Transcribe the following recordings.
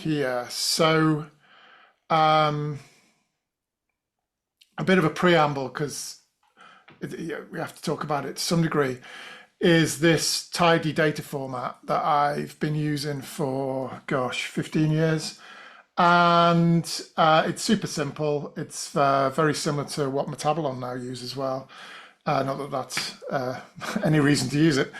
here. So a bit of a preamble, because we have to talk about it to some degree, is this tidy data format that I've been using for, gosh, 15 years. And it's super simple. It's very similar to what Metabolon now use as well. Not that that's any reason to use it.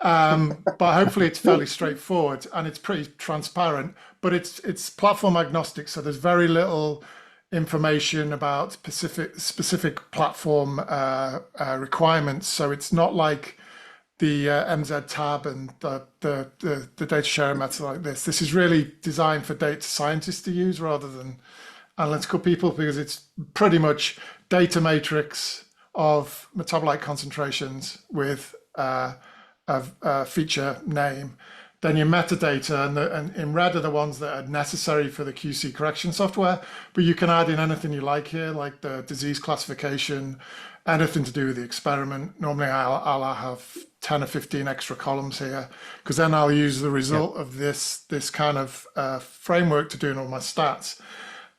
But hopefully it's fairly straightforward and it's pretty transparent, but it's platform agnostic. So there's very little information about specific platform requirements. So it's not like the MZ tab and the data sharing method like this. This is really designed for data scientists to use rather than analytical people, because it's pretty much data matrix of metabolite concentrations with a feature name. Then your metadata, and in red are the ones that are necessary for the QC correction software, but you can add in anything you like here, like the disease classification, anything to do with the experiment. Normally I'll have 10 or 15 extra columns here, because then I'll use the result of this kind of framework to doing all my stats.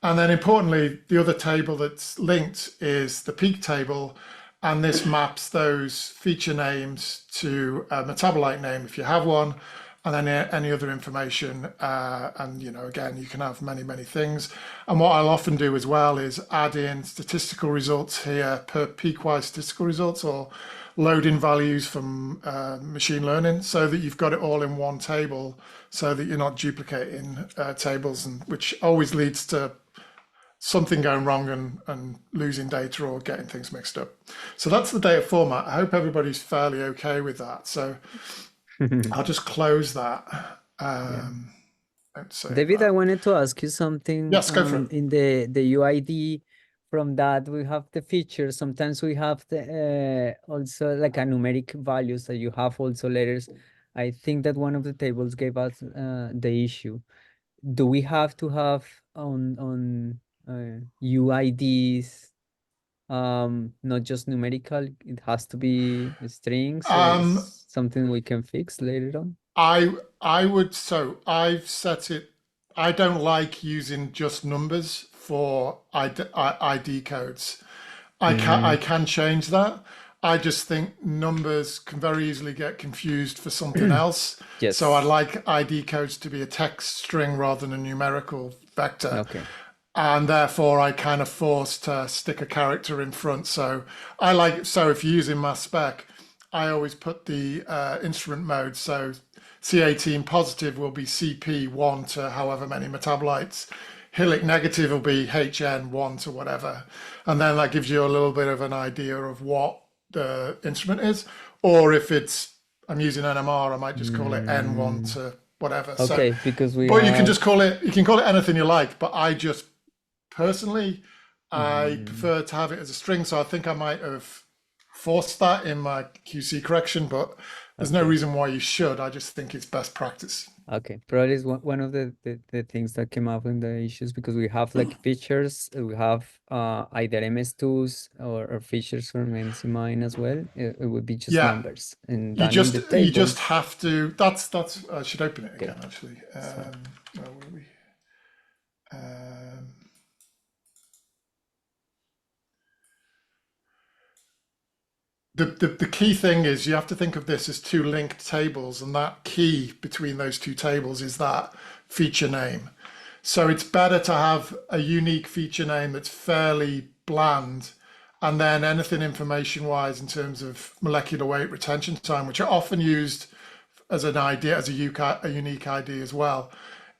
And then importantly, the other table that's linked is the peak table, and this maps those feature names to a metabolite name if you have one, and then any other information. And again, you can have many things. And what I'll often do as well is add in statistical results here, per peak-wise statistical results, or load in values from machine learning, so that you've got it all in one table, so that you're not duplicating tables, and which always leads to something going wrong and losing data or getting things mixed up. So that's the data format. I hope everybody's fairly okay with that. So I'll just close that. David, I wanted to ask you something. Yes, go for it. In the UID, from that we have the features. Sometimes we have the also like a numeric values that you have also letters. I think that one of the tables gave us the issue. Do we have to have on UIDs not just numerical? It has to be strings, or is something we can fix later on? I would, so I've set it, I don't like using just numbers for ID codes. I can change that. I just think numbers can very easily get confused for something else. Yes. So I like ID codes to be a text string rather than a numerical vector. Okay. And therefore I kind of forced to stick a character in front. So if you're using mass spec, I always put the instrument mode. So C18 positive will be CP1 to however many metabolites. Hillic negative will be HN1 to whatever. And then that gives you a little bit of an idea of what the instrument is. Or if I'm using NMR, I might just call it N1 to whatever. Okay, so, because you can just call it, you can call it anything you like, but I just personally, I prefer to have it as a string. So I think I might have forced that in my QC correction, but there's no reason why you should. I just think it's best practice. Okay, probably is one of the things that came up in the issues, because we have like features, we have either MS2s or features from MC-Mine as well. It would be just numbers, and you just have to. That's. I should open it again actually. Where were we? The key thing is you have to think of this as two linked tables, and that key between those two tables is that feature name. So it's better to have a unique feature name that's fairly bland, and then anything information wise in terms of molecular weight, retention time, which are often used as an idea, as a unique ID as well,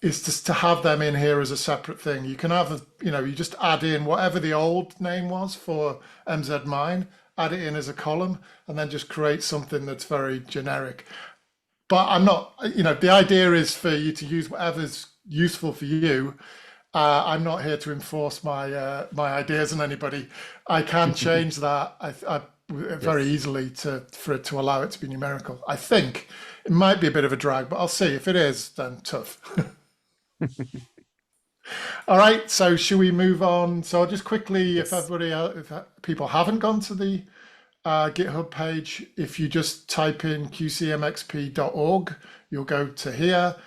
is just to have them in here as a separate thing. You can have, you just add in whatever the old name was for MZ Mine, add it in as a column, and then just create something that's very generic. But I'm not, the idea is for you to use whatever's useful for you. I'm not here to enforce my ideas on anybody. I can change that very easily for it to allow it to be numerical. I think it might be a bit of a drag, but I'll see. If it is, then tough. All right, so should we move on? So I'll just quickly, if people haven't gone to the GitHub page, if you just type in QCMXP.org, you'll go to here.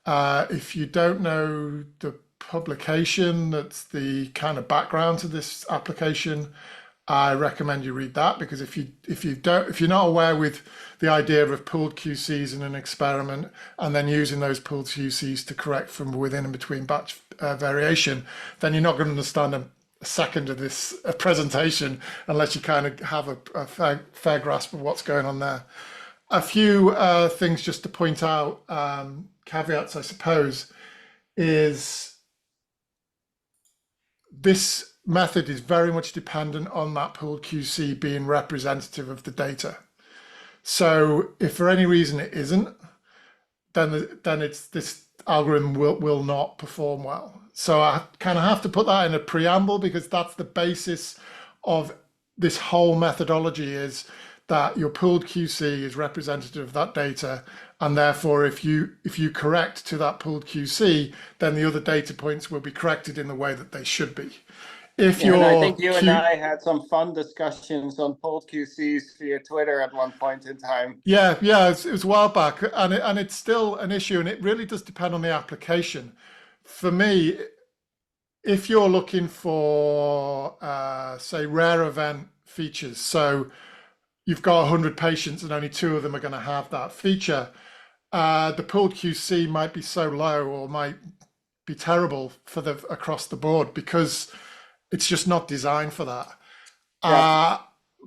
If you don't know the publication, that's the kind of background to this application, I recommend you read that, because if you're not aware with the idea of pooled QCs in an experiment and then using those pooled QCs to correct from within and between batch variation, then you're not going to understand a second of this presentation unless you kind of have a fair grasp of what's going on there. A few things just to point out, caveats, I suppose, is this method is very much dependent on that pooled QC being representative of the data. So if for any reason it isn't, then this algorithm will not perform well. So I kind of have to put that in a preamble, because that's the basis of this whole methodology, is that your pooled QC is representative of that data, and therefore if you correct to that pooled QC, then the other data points will be corrected in the way that they should be. If and I think you and I had some fun discussions on pooled QCs via Twitter at one point in time. Yeah, it was a while back, and it's still an issue, and it really does depend on the application. For me, if you're looking for, say, rare event features, so you've got 100 patients and only 2 of them are going to have that feature, the pooled QC might be so low or might be terrible for across the board, because it's just not designed for that. Yeah.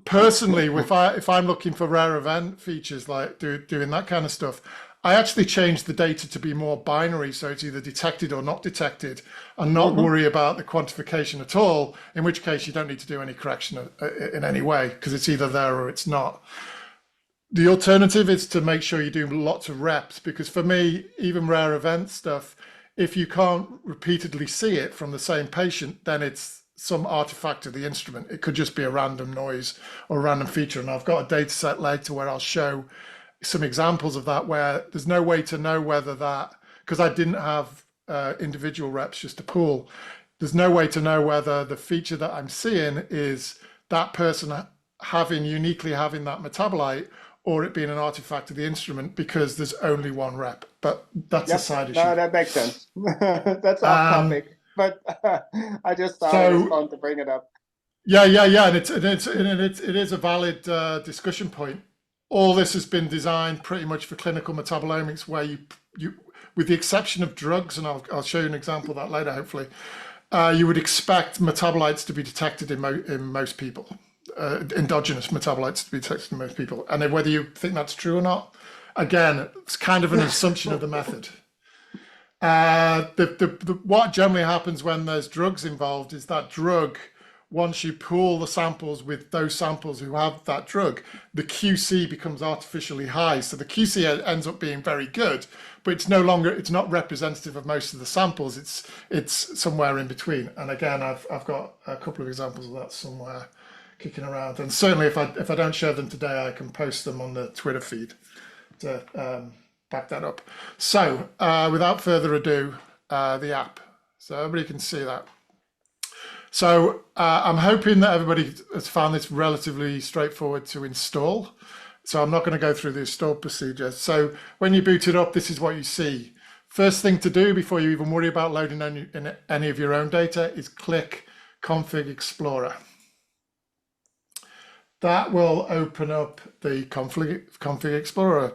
Personally, if I'm looking for rare event features, like doing that kind of stuff, I actually change the data to be more binary, so it's either detected or not detected, and not worry about the quantification at all, in which case you don't need to do any correction in any way, because it's either there or it's not. The alternative is to make sure you do lots of reps, because for me, even rare event stuff, if you can't repeatedly see it from the same patient, then it's some artifact of the instrument. It could just be a random noise or a random feature. And I've got a data set later where I'll show some examples of that, where there's no way to know whether that, because I didn't have individual reps, just a pool, there's no way to know whether the feature that I'm seeing is that person uniquely having that metabolite, or it being an artifact of the instrument, because there's only one rep. But that's a side issue. No, that makes sense. That's off topic, but I just thought it was fun to bring it up. Yeah, and it is a valid discussion point. All this has been designed pretty much for clinical metabolomics, where you with the exception of drugs, and I'll show you an example of that later, hopefully, you would expect metabolites to be detected in most people. Endogenous metabolites to be detected in most people. And then whether you think that's true or not, again, it's kind of an assumption of the method. What generally happens when there's drugs involved is that drug, once you pool the samples with those samples who have that drug, the QC becomes artificially high. So the QC ends up being very good, but it's not representative of most of the samples. It's somewhere in between. And again, I've got a couple of examples of that somewhere kicking around, and certainly if I don't show them today, I can post them on the Twitter feed to back that up. So without further ado, the app, so everybody can see that. So I'm hoping that everybody has found this relatively straightforward to install, so I'm not going to go through the install procedure. So when you boot it up, this is what you see. First thing to do before you even worry about loading any of your own data is click Config Explorer. That will open up the Config Explorer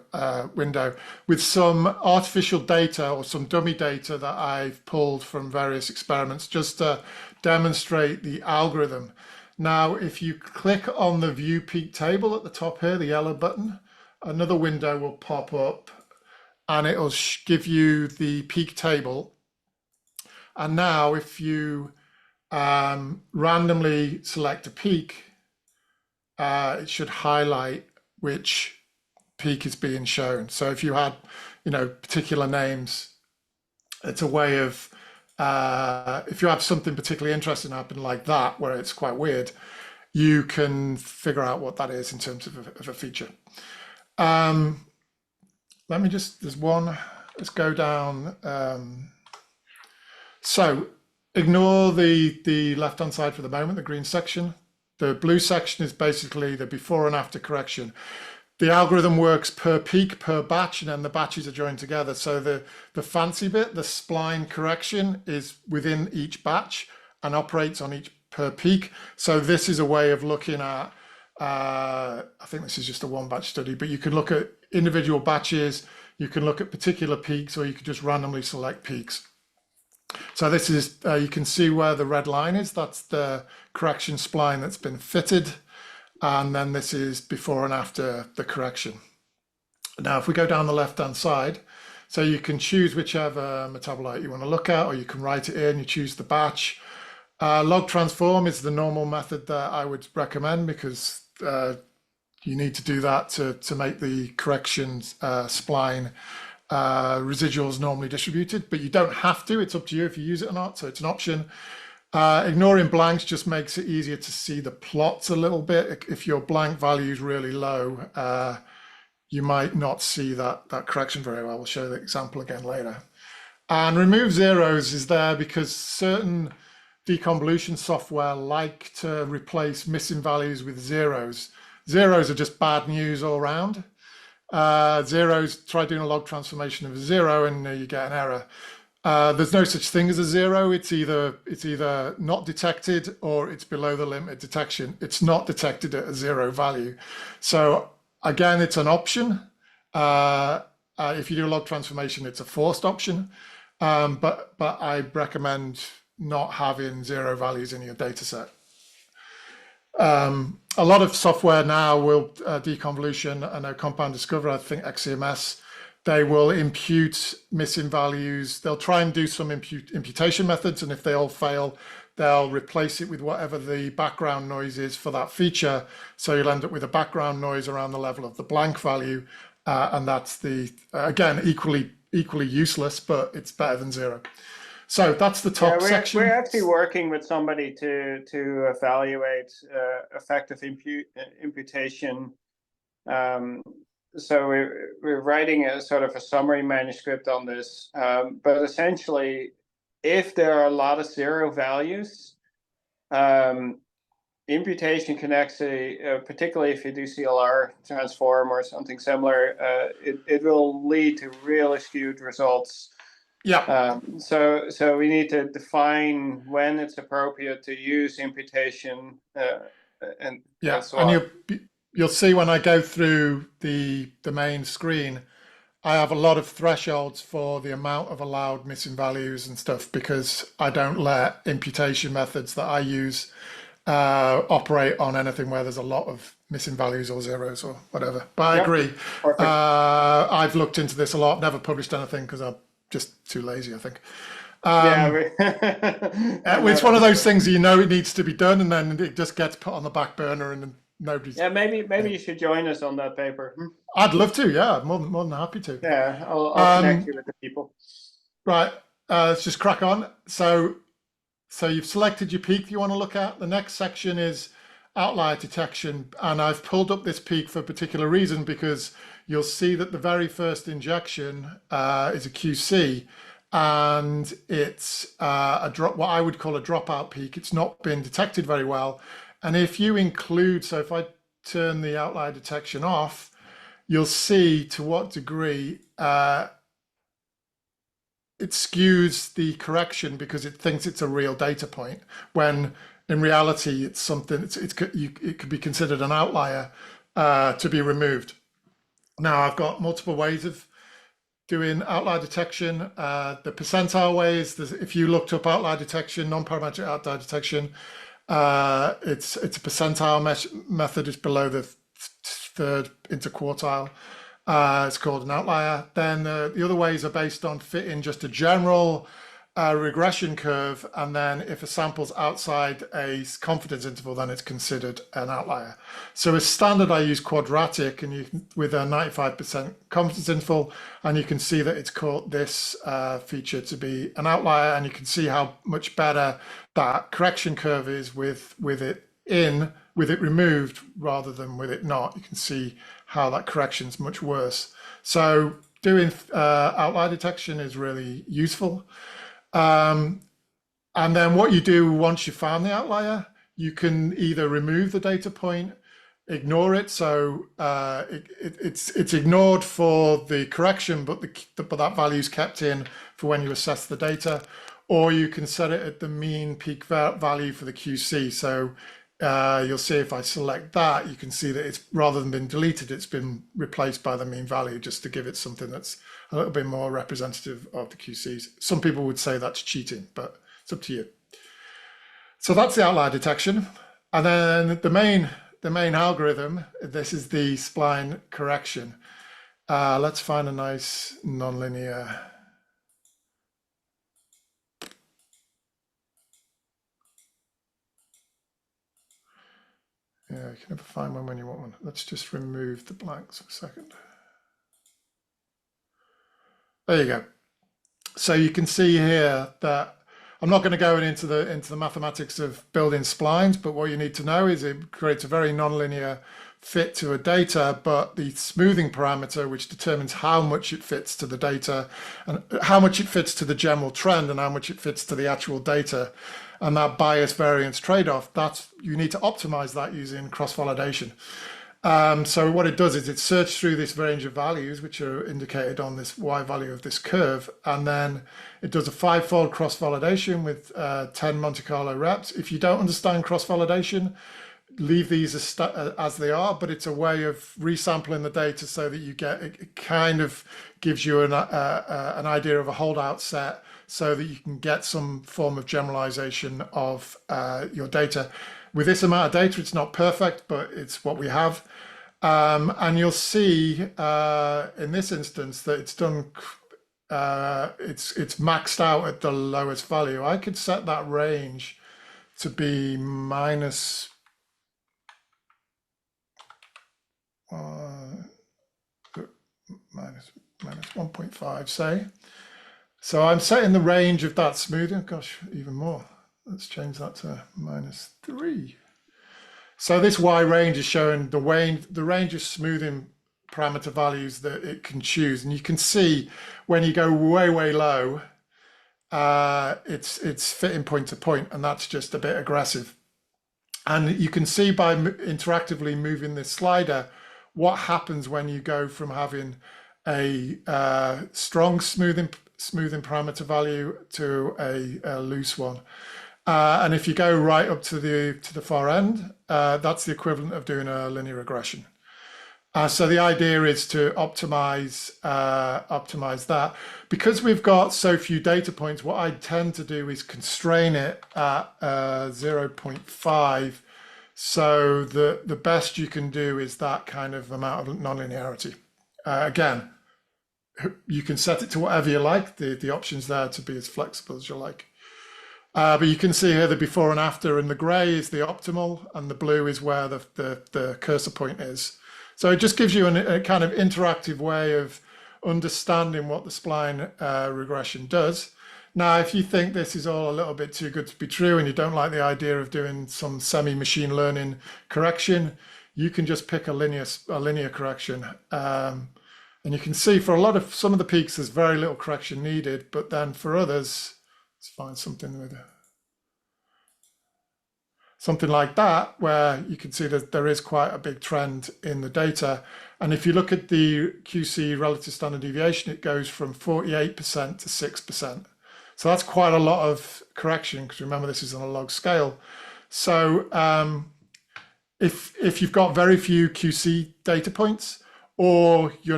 window with some artificial data or some dummy data that I've pulled from various experiments, just to demonstrate the algorithm. Now, if you click on the View Peak Table at the top here, the yellow button, another window will pop up and it will give you the peak table. And now if you randomly select a peak, it should highlight which peak is being shown. So if you had, particular names, it's a way of, if you have something particularly interesting happen like that, where it's quite weird, you can figure out what that is in terms of a feature. Let me there's one, let's go down. So ignore the left-hand side for the moment, the green section. The blue section is basically the before and after correction. the algorithm works per peak, per batch, and then the batches are joined together. So the fancy bit, the spline correction, is within each batch and operates on each per peak. So this is a way of looking at, I think this is just a one batch study, but you can look at individual batches, you can look at particular peaks, or you could just randomly select peaks. So this is, you can see where the red line is, that's the correction spline that's been fitted. And then this is before and after the correction. Now, if we go down the left-hand side, so you can choose whichever metabolite you want to look at, or you can write it in, you choose the batch. Log transform is the normal method that I would recommend, because you need to do that to make the corrections spline residuals normally distributed, but you don't have to. It's up to you if you use it or not, so it's an option. Ignoring blanks just makes it easier to see the plots a little bit. If your blank value is really low, you might not see that correction very well. We'll show the example again later. And remove zeros is there because certain deconvolution software like to replace missing values with zeros. Zeros are just bad news all around. Zeros, try doing a log transformation of a zero and you get an error. There's no such thing as a zero. It's either not detected or it's below the limit of detection. It's not detected at a zero value. So again, it's an option. If you do a log transformation, it's a forced option. But I recommend not having zero values in your data set. A lot of software now will deconvolution. I know Compound Discover, I think XCMS, they will impute missing values. They'll try and do some imputation methods, and if they all fail, they'll replace it with whatever the background noise is for that feature. So you'll end up with a background noise around the level of the blank value, and that's again equally useless, but it's better than zero. So that's the top section. We're actually working with somebody to evaluate effective imputation. So we're writing a sort of a summary manuscript on this, but essentially, if there are a lot of zero values, imputation can actually, particularly if you do CLR transform or something similar, it will lead to really skewed results. Yeah. So we need to define when it's appropriate to use imputation, and yeah, and you'll see when I go through the main screen, I have a lot of thresholds for the amount of allowed missing values and stuff, because I don't let imputation methods that I use operate on anything where there's a lot of missing values or zeros or whatever. But I agree. I've looked into this a lot, never published anything because I'm just too lazy, I think. It's one of those things you know it needs to be done, and then it just gets put on the back burner, and then nobody's. Yeah, maybe you should join us on that paper. I'd love to. Yeah, more than happy to. Yeah, I'll connect you with the people. Right, let's just crack on. So you've selected your peak you want to look at. The next section is outlier detection, and I've pulled up this peak for a particular reason, because you'll see that the very first injection is a QC, and it's what I would call a dropout peak. It's not been detected very well. And if you include, so if I turn the outlier detection off, you'll see to what degree it skews the correction, because it thinks it's a real data point, when in reality it's something, it could be considered an outlier to be removed. Now, I've got multiple ways of doing outlier detection. The percentile way is, if you looked up outlier detection, non-parametric outlier detection, it's a percentile method. It's below the third interquartile. It's called an outlier. Then the other ways are based on fitting just a general regression curve, and then if a sample's outside a confidence interval, then it's considered an outlier. So as standard, I use quadratic, and with a 95% confidence interval, and you can see that it's caught this feature to be an outlier, and you can see how much better that correction curve is with it removed rather than with it not. You can see how that correction is much worse. So doing outlier detection is really useful. And then what you do once you found the outlier, you can either remove the data point ignore it. So it's ignored for the correction, but but that value is kept in for when you assess the data. Or you can set it at the mean peak value for the QC. So you'll see if I select that, you can see that it's, rather than been deleted, it's been replaced by the mean value, just to give it something that's a little bit more representative of the QCs. Some people would say that's cheating, but it's up to you. So that's the outlier detection. And then the main algorithm, this is the spline correction. Let's find a nice nonlinear. Yeah, you can never find one when you want one. Let's just remove the blanks for a second. There you go. So you can see here that I'm not going to go into the mathematics of building splines, but what you need to know is it creates a very nonlinear fit to a data, but the smoothing parameter, which determines how much it fits to the data and how much it fits to the general trend and how much it fits to the actual data, and that bias variance trade-off, that's, you need to optimize that using cross-validation. So what it does is it searches through this range of values, which are indicated on this Y value of this curve, and then it does a 5-fold cross-validation with 10 Monte Carlo reps. If you don't understand cross-validation, leave these as they are, but it's a way of resampling the data so that you get, it kind of gives you an idea of a holdout set so that you can get some form of generalization of your data. With this amount of data, it's not perfect, but it's what we have. And you'll see in this instance that it's done, it's maxed out at the lowest value. I could set that range to be minus 1.5, say. So I'm setting the range of that smoothing. Gosh, even more. Let's change that to -3. So this Y range is showing the range of smoothing parameter values that it can choose. And you can see when you go way, way low, it's fitting point to point, and that's just a bit aggressive. And you can see by interactively moving this slider, what happens when you go from having a strong smoothing parameter value to a loose one. And if you go right up to the far end, that's the equivalent of doing a linear regression. So the idea is to optimize that. Because we've got so few data points, what I tend to do is constrain it at 0.5. So the best you can do is that kind of amount of nonlinearity. Again, you can set it to whatever you like. The option's there to be as flexible as you like. But you can see here the before and after, and the gray is the optimal, and the blue is where the cursor point is. So it just gives you a kind of interactive way of understanding what the spline regression does. Now, if you think this is all a little bit too good to be true and you don't like the idea of doing some semi-machine learning correction, you can just pick a linear correction. And you can see for some of the peaks, there's very little correction needed, but then for others, let's find something with something like that, where you can see that there is quite a big trend in the data. And if you look at the QC relative standard deviation, it goes from 48% to 6%. So that's quite a lot of correction, because remember, this is on a log scale. So if you've got very few QC data points, or you're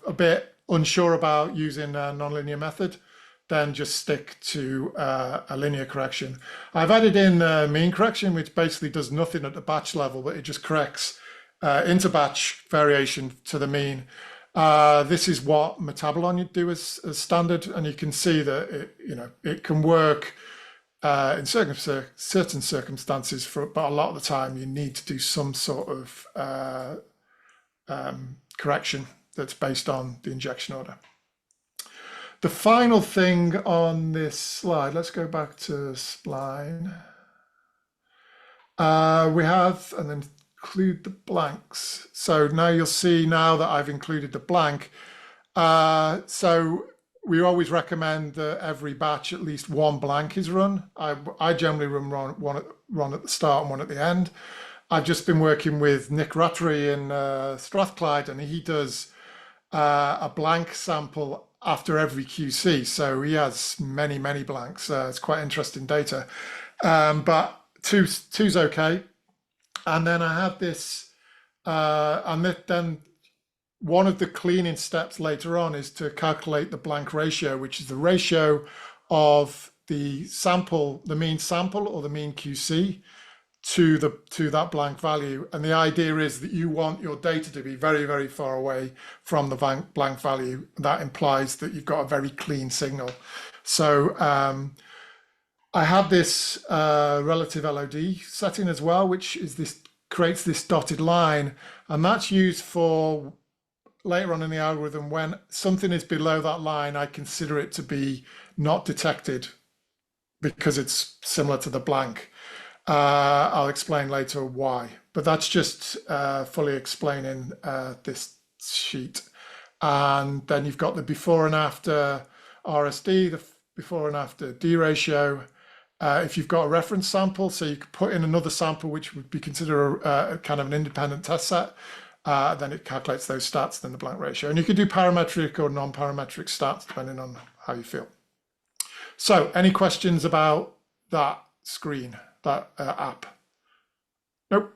a bit unsure about using a nonlinear method, then just stick to a linear correction. I've added in mean correction, which basically does nothing at the batch level, but it just corrects inter-batch variation to the mean. This is what Metabolon you do as standard, and you can see that it can work in certain circumstances, but a lot of the time you need to do some sort of correction that's based on the injection order. The final thing on this slide, let's go back to spline. We have, and then include the blanks. So now you'll see now that I've included the blank. So we always recommend that every batch at least one blank is run. I generally run one at the start and one at the end. I've just been working with Nick Rattery in Strathclyde, and he does a blank sample after every QC. So he has many, many blanks. It's quite interesting data. But two's okay. And then I have this, and then one of the cleaning steps later on is to calculate the blank ratio, which is the ratio of the sample, the mean sample or the mean QC to that blank value. And the idea is that you want your data to be very, very far away from the blank value. That implies that you've got a very clean signal. So I have this relative LOD setting as well, which is this creates this dotted line, and that's used for later on in the algorithm when something is below that line, I consider it to be not detected because it's similar to the blank. I'll explain later why, but that's just fully explaining this sheet. And then you've got the before and after RSD, the before and after D ratio. If you've got a reference sample, so you could put in another sample, which would be considered a kind of an independent test set, then it calculates those stats, then the blank ratio. And you could do parametric or non-parametric stats, depending on how you feel. So any questions about that screen, that app? Nope,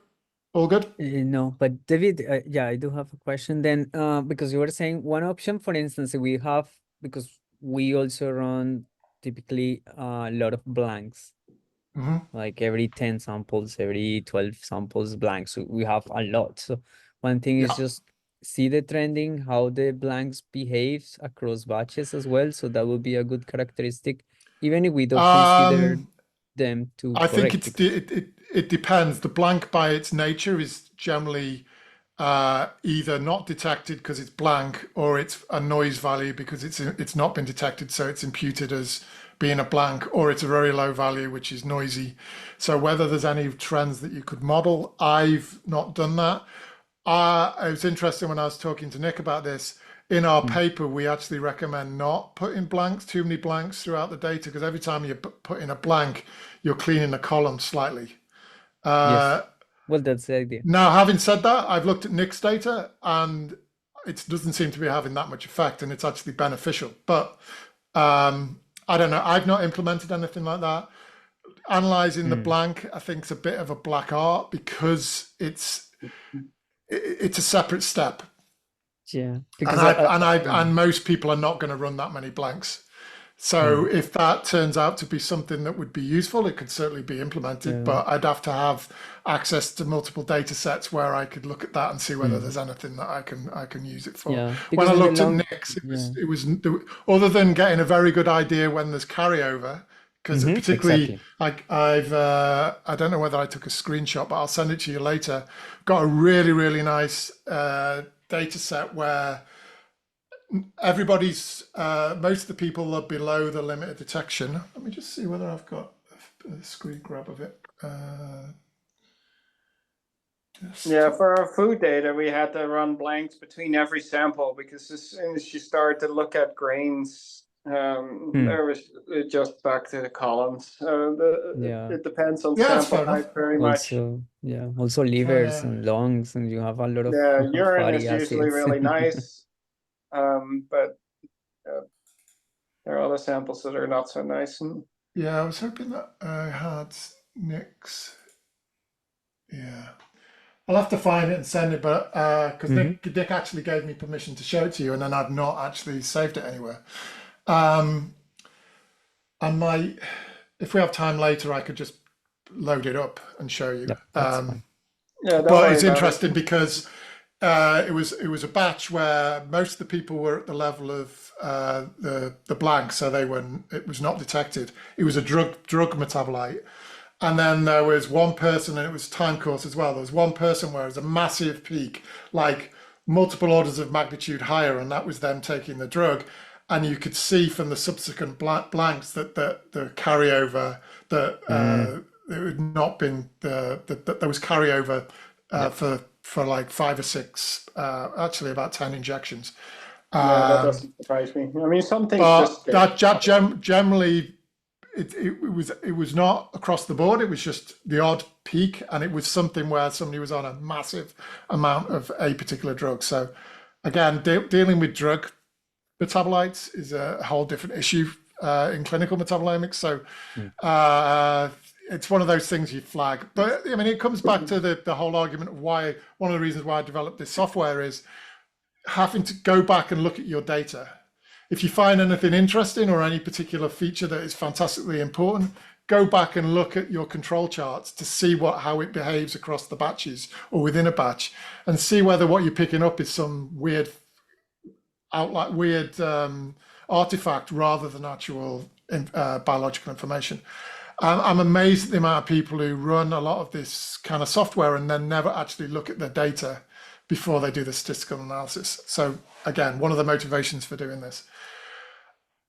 all good? No, but David, yeah, I do have a question then, because you were saying one option, for instance, we have, because we also run typically a lot of blanks, like every 10 samples, every 12 samples blanks. So we have a lot. So one thing is just see the trending, how the blanks behaves across batches as well. So that would be a good characteristic, even if we don't consider them to I think correct. it depends. The blank by its nature is generally either not detected because it's blank, or it's a noise value because it's not been detected, so it's imputed as being a blank, or it's a very low value which is noisy. So whether there's any trends that you could model, I've not done that. It was interesting when I was talking to Nick about this. In our paper, we actually recommend not putting too many blanks throughout the data, because every time you put in a blank, you're cleaning the column slightly. Yes. Well, that's the idea. Now, having said that, I've looked at Nick's data and it doesn't seem to be having that much effect, and it's actually beneficial. But I don't know. I've not implemented anything like that. Analyzing the blank, I think, is a bit of a black art because it's a separate step. Yeah. And most people are not going to run that many blanks. So if that turns out to be something that would be useful, it could certainly be implemented, but I'd have to have access to multiple data sets where I could look at that and see whether there's anything that I can use it for. Yeah, When I looked at Nick's, it was other than getting a very good idea when there's carryover, because particularly I don't know whether I took a screenshot, but I'll send it to you later. Got a really, really nice data set where everybody's most of the people are below the limit of detection. Let me just see whether I've got a screen grab of it. Yeah, for our food data, we had to run blanks between every sample, because as soon as you start to look at grains, there was just back to the columns. It depends on sample type very much. Also livers and lungs, and you have a lot of urine fatty is acids. usually really nice, but there are other samples that are not so nice. Yeah, I was hoping that I had Nick's. Yeah, I'll have to find it and send it, but because Nick actually gave me permission to show it to you, and then I've not actually saved it anywhere. I might, if we have time later, I could just load it up and show you. But it's interesting because it was a batch where most of the people were at the level of the blank, so it was not detected. It was a drug metabolite. And then there was one person, and it was time course as well. There was one person where it was a massive peak, like multiple orders of magnitude higher, and that was them taking the drug. And you could see from the subsequent blanks that the carryover, that it had not been that there was carryover for like 5 or 6, actually about 10 injections. That doesn't surprise me. I mean, some things that generally it was not across the board. It was just the odd peak, and it was something where somebody was on a massive amount of a particular drug. So again, dealing with drug metabolites is a whole different issue in clinical metabolomics. So it's one of those things you flag. But I mean, it comes back to the whole argument of why, one of the reasons why I developed this software is having to go back and look at your data. If you find anything interesting or any particular feature that is fantastically important, go back and look at your control charts to see how it behaves across the batches or within a batch, and see whether what you're picking up is some weird artifact rather than actual biological information. I'm amazed at the amount of people who run a lot of this kind of software and then never actually look at their data before they do the statistical analysis. So again, one of the motivations for doing this.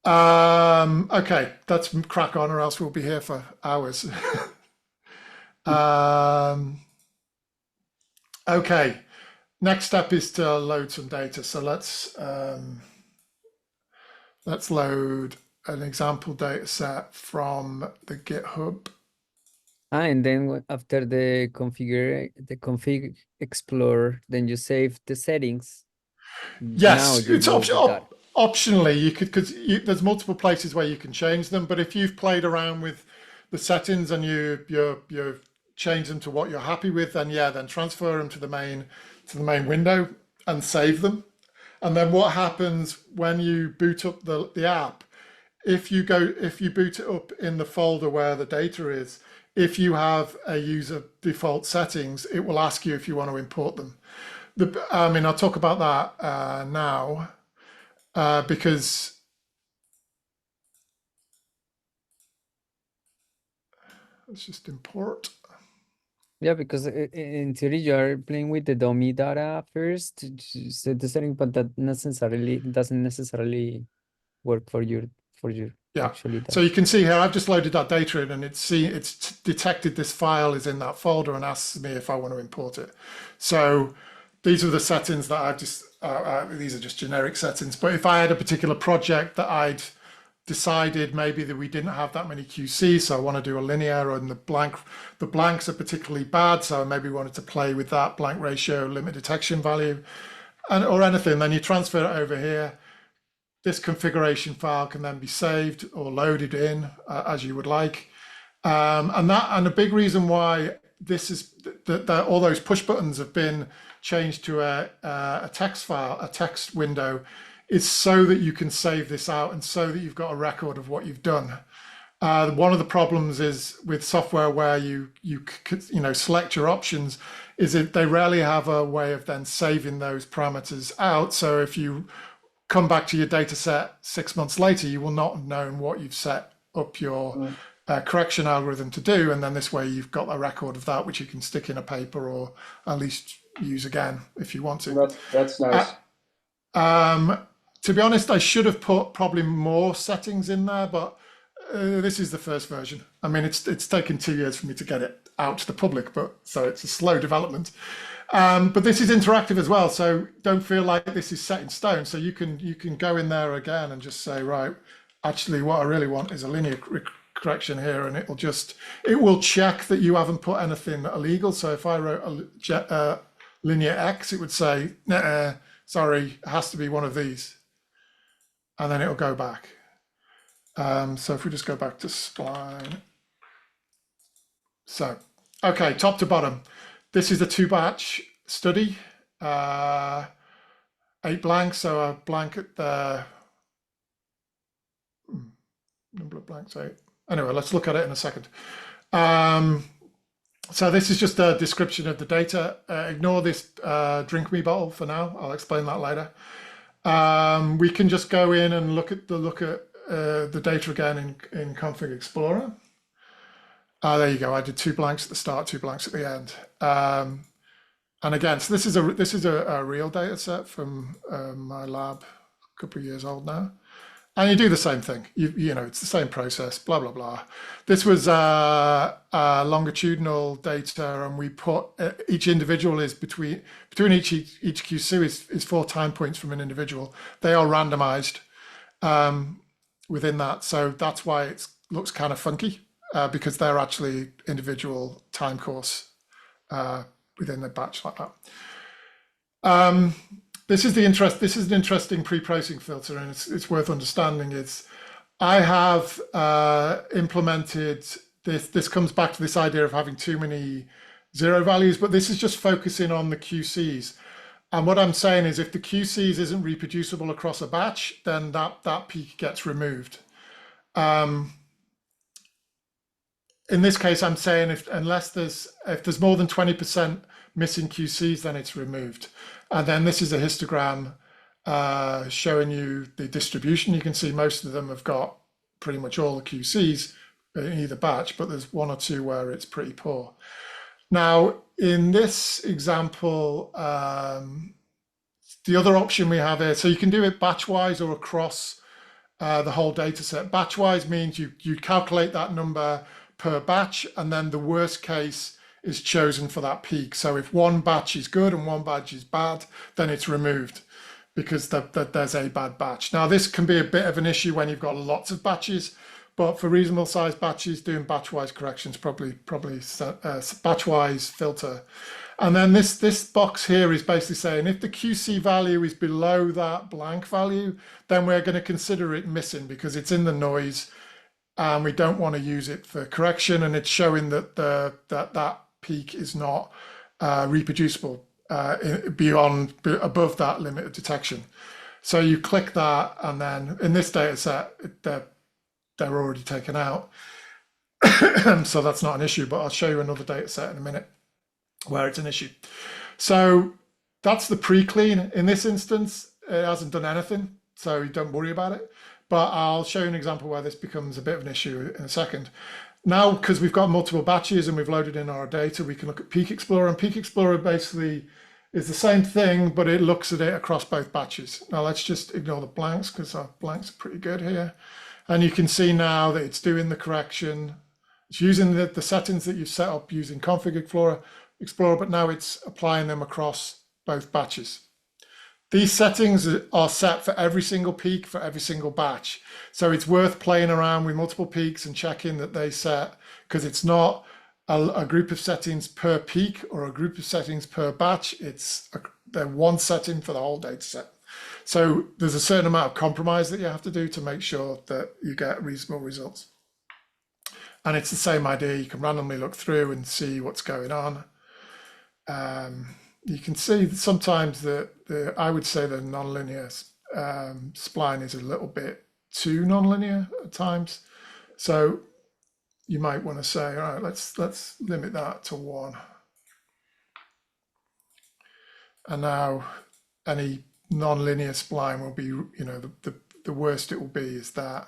Okay, let's crack on, or else we'll be here for hours. Okay, next step is to load some data. So let's load an example data set from the GitHub. And then after the config explorer, then you save the settings. Yes, Now it's optionally. You could, because there's multiple places where you can change them. But if you've played around with the settings and you change them to what you're happy with, then then transfer them to the main window and save them. And then what happens when you boot up the app? If you boot it up in the folder where the data is, if you have a user default settings, it will ask you if you want to import them. I mean, I'll talk about that now because let's just import. Yeah, because in theory you are playing with the dummy data first, set the setting, but that doesn't necessarily work for your actually data. So you can see here, I've just loaded that data in, and it's detected this file is in that folder and asks me if I want to import it. So these are the settings that I've just, these are just generic settings. But if I had a particular project that I'd decided maybe that we didn't have that many QC, so I want to do a linear, and the blanks are particularly bad, so I maybe wanted to play with that blank ratio limit detection value, or anything, then you transfer it over here. This configuration file can then be saved or loaded in as you would like. And a big reason why this is that all those push buttons have been changed to a text file, a text window, is so that you can save this out and so that you've got a record of what you've done. One of the problems is with software where you select your options is that they rarely have a way of then saving those parameters out. So if you come back to your data set 6 months later, you will not have known what you've set up your correction algorithm to do. And then this way you've got a record of that, which you can stick in a paper or at least use again if you want to. That's nice. To be honest, I should have put probably more settings in there, but this is the first version. I mean, it's taken 2 years for me to get it out to the public, so it's a slow development. But this is interactive as well, so don't feel like this is set in stone. So you can go in there again and just say, right, actually what I really want is a linear correction here, and it will check that you haven't put anything illegal. So if I wrote a linear X, it would say, nah, sorry, it has to be one of these. And then it'll go back. So if we just go back to spline. So, okay, top to bottom. This is a 2-batch study, 8 blanks, so a blank at the number of blanks, 8. Anyway, let's look at it in a second. So this is just a description of the data. Ignore this drink me bottle for now. I'll explain that later. We can just go in and look at the data again in Config Explorer. There you go. I did 2 blanks at the start, 2 blanks at the end. And again, so this is a real data set from my lab, a couple of years old now. And you do the same thing. You know, it's the same process, blah, blah, blah. This was longitudinal data, and we put each individual is between each QC is 4 time points from an individual. They are randomized within that. So that's why it's looks kind of funky because they're actually individual time course within the batch like that. This is an interesting pre-processing filter, and it's worth understanding. I have implemented this. This comes back to this idea of having too many zero values, but this is just focusing on the QCs. And what I'm saying is, if the QCs isn't reproducible across a batch, then that peak gets removed. In this case, I'm saying if there's more than 20% missing QCs, then it's removed. And then this is a histogram showing you the distribution. You can see most of them have got pretty much all the QCs in either batch, but there's one or two where it's pretty poor. Now, in this example, the other option we have here, so you can do it batch-wise or across the whole data set. Batch-wise means you calculate that number per batch, and then the worst case is chosen for that peak. So if one batch is good and one batch is bad, then it's removed because there's a bad batch. Now, this can be a bit of an issue when you've got lots of batches, but for reasonable sized batches, doing batch-wise corrections, probably batch-wise filter. And then this box here is basically saying if the QC value is below that blank value, then we're going to consider it missing because it's in the noise and we don't want to use it for correction, and it's showing that that peak is not reproducible above that limit of detection. So you click that, and then in this data set, they're already taken out. So that's not an issue, but I'll show you another data set in a minute where it's an issue. So that's the pre-clean. In this instance, it hasn't done anything, so you don't worry about it. But I'll show you an example where this becomes a bit of an issue in a second. Now, because we've got multiple batches and we've loaded in our data, we can look at Peak Explorer, and Peak Explorer basically is the same thing, but it looks at it across both batches. Now let's just ignore the blanks because our blanks are pretty good here. And you can see now that it's doing the correction. It's using the settings that you've set up using Config Explorer, but now it's applying them across both batches. These settings are set for every single peak for every single batch. So it's worth playing around with multiple peaks and checking that they set, because it's not a group of settings per peak or a group of settings per batch. They're one setting for the whole data set. So there's a certain amount of compromise that you have to do to make sure that you get reasonable results. And it's the same idea. You can randomly look through and see what's going on. You can see that sometimes I would say the nonlinear spline is a little bit too nonlinear at times. So you might want to say, all right, let's limit that to 1. And now any nonlinear spline will be, the worst it will be is that.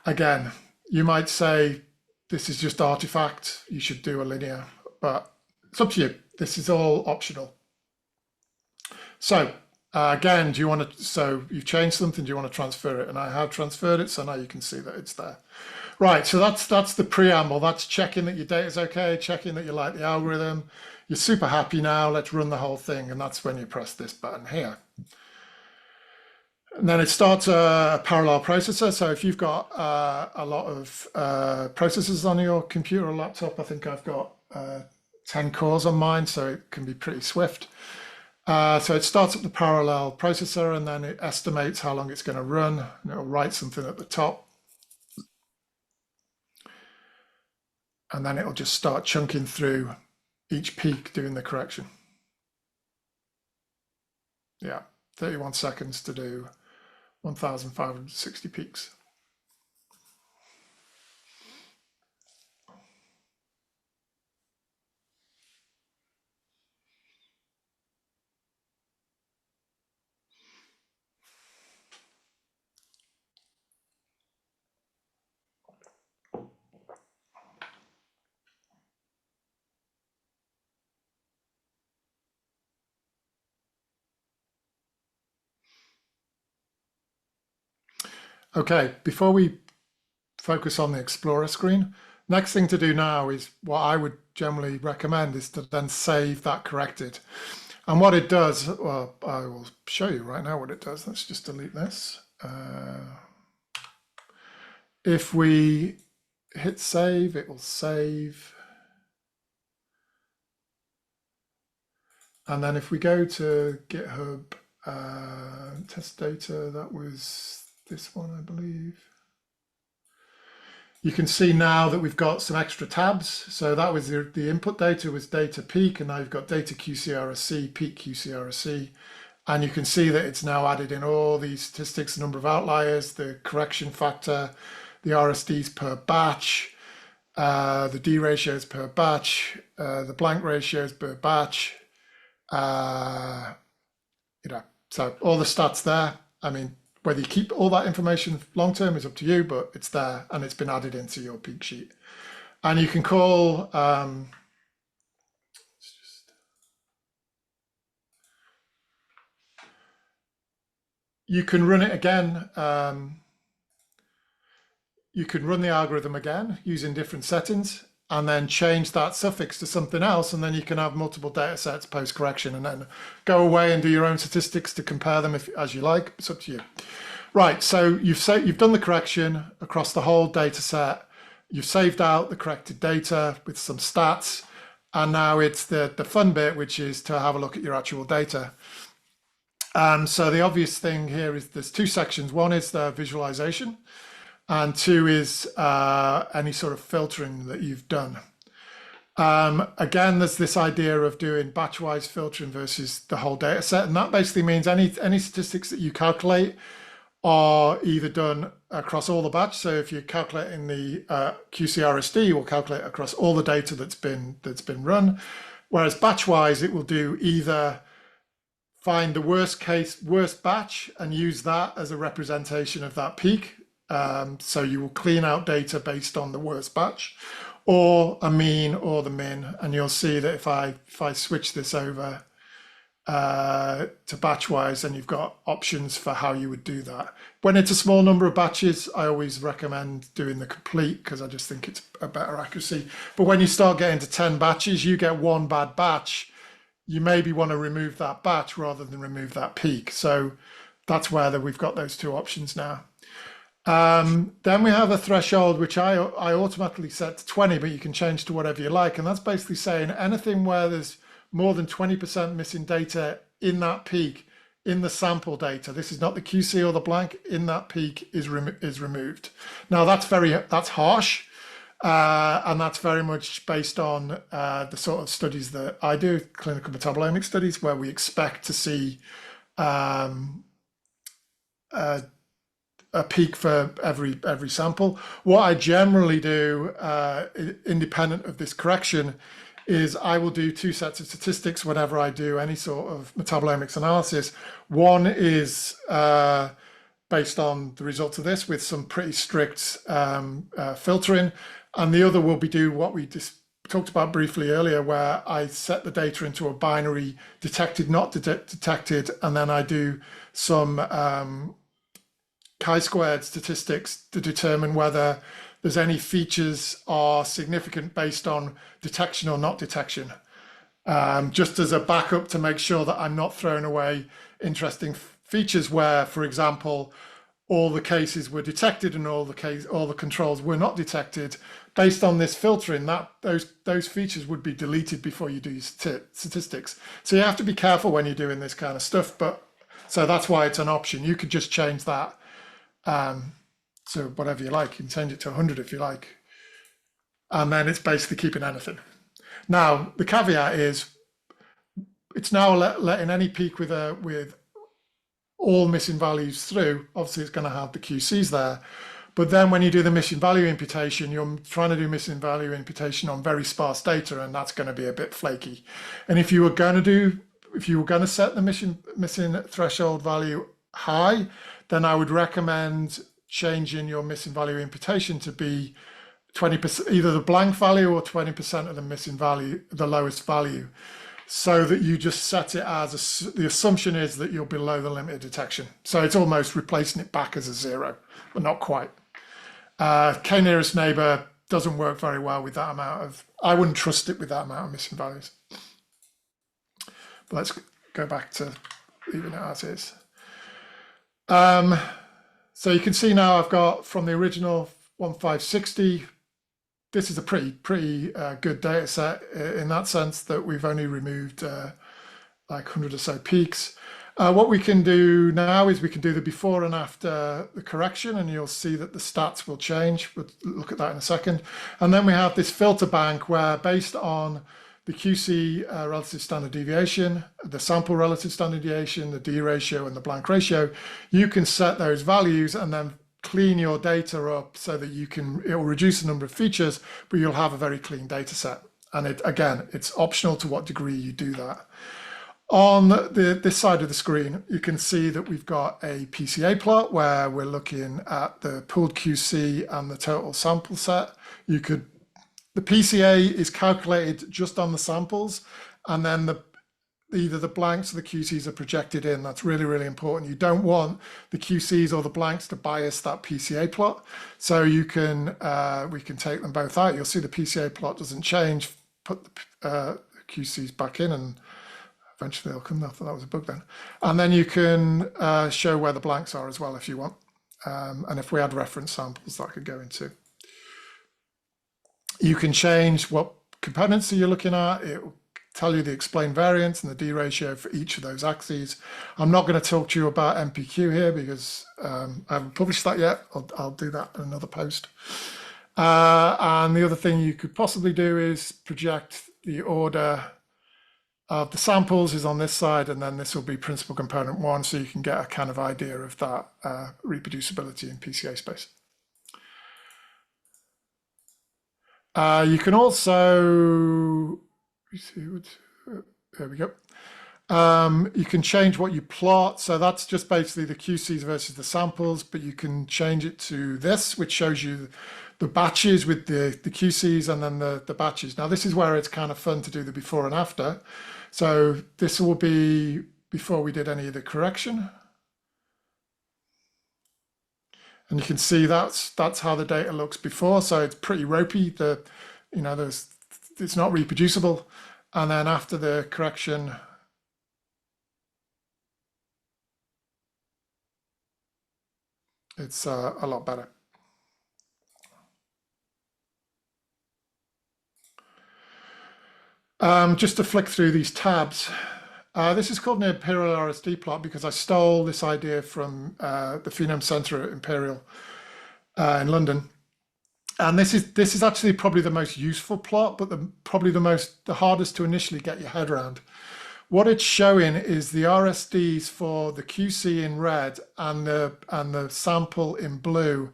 Again, you might say this is just artifact, you should do a linear, but it's up to you. This is all optional. So again, so you've changed something, do you want to transfer it? And I have transferred it, so now you can see that it's there. Right, so that's the preamble. That's checking that your data is okay, checking that you like the algorithm. You're super happy now, let's run the whole thing. And that's when you press this button here. And then it starts a parallel processor. So if you've got a lot of processors on your computer or laptop, I think I've got 10 cores on mine, so it can be pretty swift. So it starts up the parallel processor, and then it estimates how long it's going to run, and it'll write something at the top. And then it'll just start chunking through each peak doing the correction. Yeah, 31 seconds to do 1,560 peaks. Okay, before we focus on the Explorer screen, next thing to do now is what I would generally recommend is to then save that corrected. And what it does, well, I will show you right now what it does. Let's just delete this. if we hit save, it will save. And then if we go to GitHub test data, that was this one, I believe. You can see now that we've got some extra tabs. So that was the input data was data peak, and now you've got data QC-RSC, peak QC-RSC. And you can see that it's now added in all these statistics, the number of outliers, the correction factor, the RSDs per batch, the D ratios per batch, the blank ratios per batch. So all the stats there. I mean, whether you keep all that information long-term is up to you, but it's there and it's been added into your peak sheet. And you can call, you can run it again. You can run the algorithm again using different settings and then change that suffix to something else. And then you can have multiple data sets post-correction and then go away and do your own statistics to compare them as you like. It's up to you. Right, so you've done the correction across the whole data set. You've saved out the corrected data with some stats. And now it's the fun bit, which is to have a look at your actual data. So the obvious thing here is there's two sections. One is the visualization, and two is any sort of filtering that you've done. Again, there's this idea of doing batch-wise filtering versus the whole data set, and that basically means any statistics that you calculate are either done across all the batch. So if you're calculating the QC-RSD, you will calculate across all the data that's been run, whereas batch-wise, it will do either find the worst batch and use that as a representation of that peak. So you will clean out data based on the worst batch, or a mean or the min. And you'll see that if I switch this over to batch-wise, then you've got options for how you would do that. When it's a small number of batches, I always recommend doing the complete because I just think it's a better accuracy. But when you start getting to 10 batches, you get one bad batch. You maybe want to remove that batch rather than remove that peak. So that's where we've got those two options now. Then we have a threshold, which I automatically set to 20, but you can change to whatever you like. And that's basically saying anything where there's more than 20% missing data in that peak, in the sample data. This is not the QC or the blank, in that peak is removed. Now that's harsh. And that's very much based on the sort of studies that I do, clinical metabolomic studies, where we expect to see a peak for every sample. What I generally do, independent of this correction, is I will do two sets of statistics whenever I do any sort of metabolomics analysis. One is based on the results of this with some pretty strict filtering. And the other will be do what we just talked about briefly earlier, where I set the data into a binary detected, not detected, and then I do some chi-squared statistics to determine whether there's any features are significant based on detection or not detection. Just as a backup to make sure that I'm not throwing away interesting features where, for example, all the cases were detected and all the controls were not detected. Based on this filtering, that those features would be deleted before you do statistics. So you have to be careful when you're doing this kind of stuff. But so that's why it's an option. You could just change that to whatever you like. You can change it to 100 if you like, and then it's basically keeping anything. Now the caveat is it's now letting any peak with all missing values through. Obviously, it's going to have the QCs there. But then when you do the missing value imputation, you're trying to do missing value imputation on very sparse data, and that's going to be a bit flaky. And if you were going to set the missing threshold value high, then I would recommend changing your missing value imputation to be 20%, either the blank value or 20% of the missing value, the lowest value, so that you just set it as the assumption is that you're below the limit of detection. So it's almost replacing it back as a zero, but not quite. K nearest neighbor doesn't work very well with that amount of, I wouldn't trust it with that amount of missing values. But let's go back to leaving it as is. So you can see now I've got from the original 1560. This is a pretty good data set in that sense that we've only removed like 100 or so peaks. What we can do now is we can do the before and after the correction, and you'll see that the stats will change. We'll look at that in a second. And then we have this filter bank where, based on the QC relative standard deviation, the sample relative standard deviation, the D ratio and the blank ratio, you can set those values and then clean your data up so that it will reduce the number of features, but you'll have a very clean data set. And again, it's optional to what degree you do that. On this side of the screen, you can see that we've got a PCA plot where we're looking at the pooled QC and the total sample set. The PCA is calculated just on the samples, and then either the blanks or the QCs are projected in. That's really, really important. You don't want the QCs or the blanks to bias that PCA plot. So we can take them both out. You'll see the PCA plot doesn't change. Put the QCs back in, and eventually they'll come. I thought that was a bug then. And then you can show where the blanks are as well if you want. And if we had reference samples, that could go into. You can change what components you're looking at. It will tell you the explained variance and the D ratio for each of those axes. I'm not going to talk to you about MPQ here because I haven't published that yet. I'll do that in another post. And the other thing you could possibly do is project the order of the samples is on this side, and then this will be principal component 1, so you can get a kind of idea of that reproducibility in PCA space. You can also, there we go. You can change what you plot. So that's just basically the QCs versus the samples, but you can change it to this, which shows you the batches with the QCs and then the batches. Now, this is where it's kind of fun to do the before and after. So this will be before we did any of the correction. And you can see that's how the data looks before. So it's pretty ropey. It's not reproducible. And then after the correction, it's a lot better. Just to flick through these tabs, this is called an Imperial RSD plot because I stole this idea from the Phenome Centre at Imperial in London. And this is actually probably the most useful plot, but probably the hardest to initially get your head around. What it's showing is the RSDs for the QC in red and the sample in blue.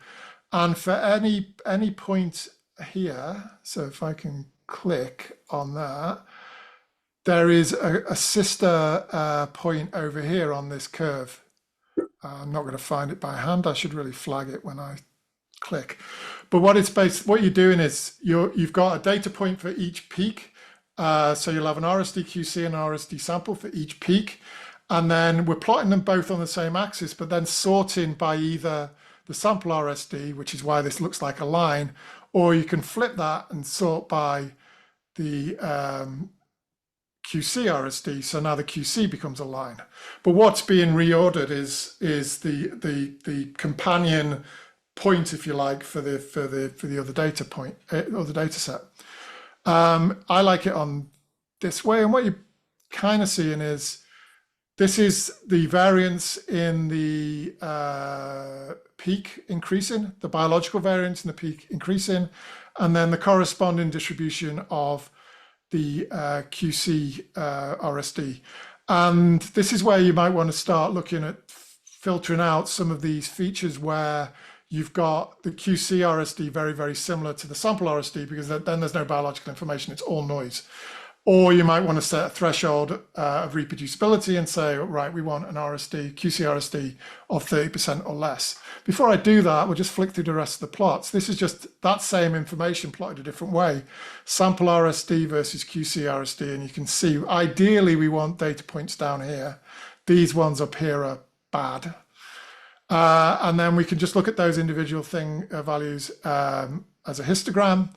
And for any point here, so if I can click on that, there is a sister point over here on this curve. I'm not going to find it by hand. I should really flag it when I click. But what you're doing is you've got a data point for each peak. So you'll have an RSD QC and an RSD sample for each peak. And then we're plotting them both on the same axis, but then sorting by either the sample RSD, which is why this looks like a line, or you can flip that and sort by the QC RSD. So now the QC becomes a line. But what's being reordered is the companion point, if you like, for the other data point or the data set. I like it on this way, and what you're kind of seeing is this is the variance in the peak increasing, the biological variance in the peak increasing, and then the corresponding distribution of the QC RSD. And this is where you might want to start looking at filtering out some of these features where you've got the QC RSD very, very similar to the sample RSD, because then there's no biological information, it's all noise. Or you might want to set a threshold of reproducibility and say, right, we want an QC RSD of 30% or less. Before I do that, we'll just flick through the rest of the plots. This is just that same information plotted a different way. Sample RSD versus QC RSD, and you can see, ideally, we want data points down here. These ones up here are bad. And then we can just look at those individual values as a histogram,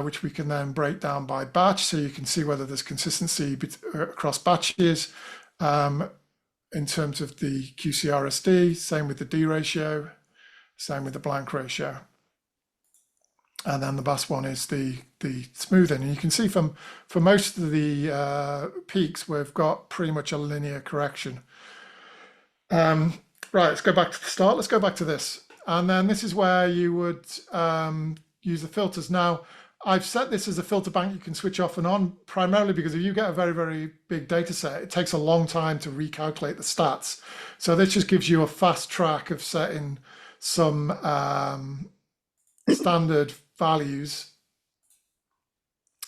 which we can then break down by batch, so you can see whether there's consistency across batches in terms of the QC RSD, same with the D ratio, same with the blank ratio. And then the last one is the smoothing. And you can see for most of the peaks, we've got pretty much a linear correction. Right, let's go back to the start. Let's go back to this. And then this is where you would use the filters. Now, I've set this as a filter bank you can switch off and on, primarily because if you get a very, very big data set, it takes a long time to recalculate the stats. So this just gives you a fast track of setting some standard values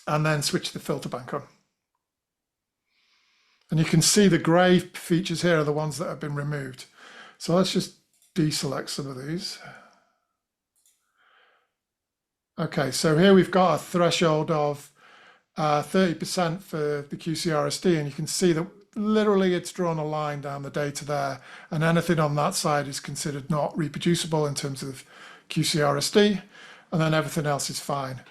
and then switch the filter bank on. And you can see the gray features here are the ones that have been removed. So let's just deselect some of these. Okay, so here we've got a threshold of 30% for the QC-RSD, and you can see that literally it's drawn a line down the data there, and anything on that side is considered not reproducible in terms of QC-RSD, and then everything else is fine.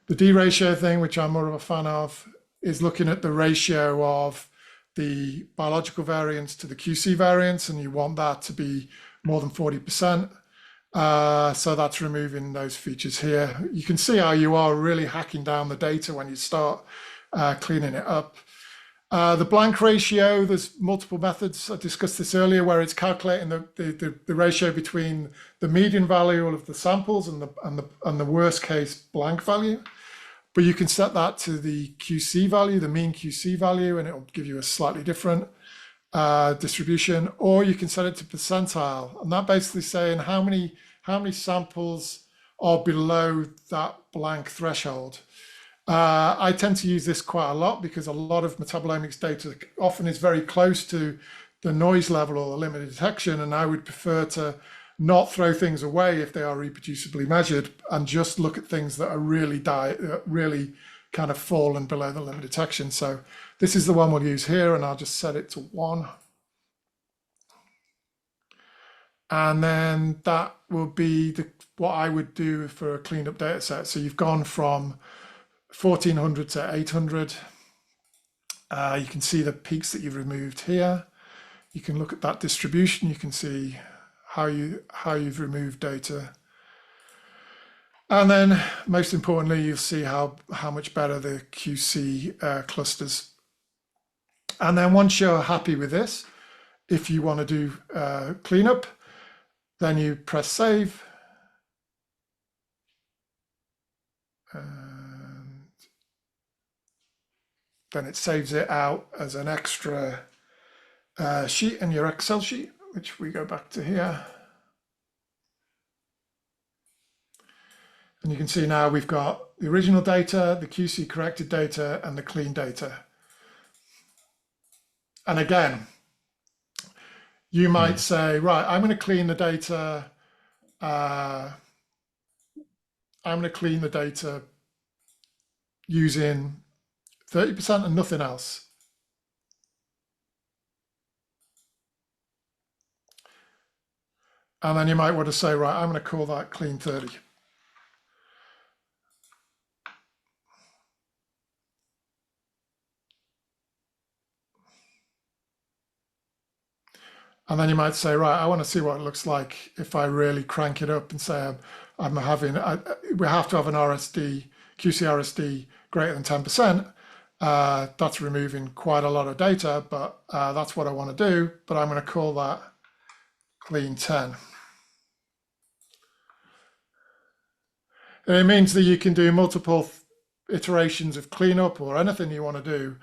The D ratio thing, which I'm more of a fan of, is looking at the ratio of the biological variance to the QC variance, and you want that to be more than 40%. So that's removing those features here. You can see how you are really hacking down the data when you start cleaning it up. The blank ratio, there's multiple methods. I discussed this earlier, where it's calculating the ratio between the median value of the samples and the worst case blank value. But you can set that to the QC value, the mean QC value, and it will give you a slightly different distribution. Or you can set it to percentile, and that basically saying how many samples are below that blank threshold. I tend to use this quite a lot because a lot of metabolomics data often is very close to the noise level or the limit of detection, and I would prefer to not throw things away if they are reproducibly measured and just look at things that are really kind of fallen below the limit of detection. So this is the one we'll use here, and I'll just set it to 1. And then that will be what I would do for a cleaned up data set. So you've gone from 1400 to 800. You can see the peaks that you've removed here. You can look at that distribution. You can see how you've removed data. And then most importantly, you'll see how much better the QC clusters. And then once you're happy with this, if you want to do cleanup, then you press save. And then it saves it out as an extra sheet in your Excel sheet, which we go back to here. And you can see now we've got the original data, the QC corrected data, and the clean data. And again, you might say, right, I'm going to clean the data. I'm going to clean the data using 30% and nothing else. And then you might want to say, right, I'm going to call that clean 30. And then you might say, right, I want to see what it looks like if I really crank it up and say we have to have an RSD, QC-RSD greater than 10%. That's removing quite a lot of data, but that's what I want to do. But I'm going to call that clean 10. And it means that you can do multiple iterations of cleanup or anything you want to do.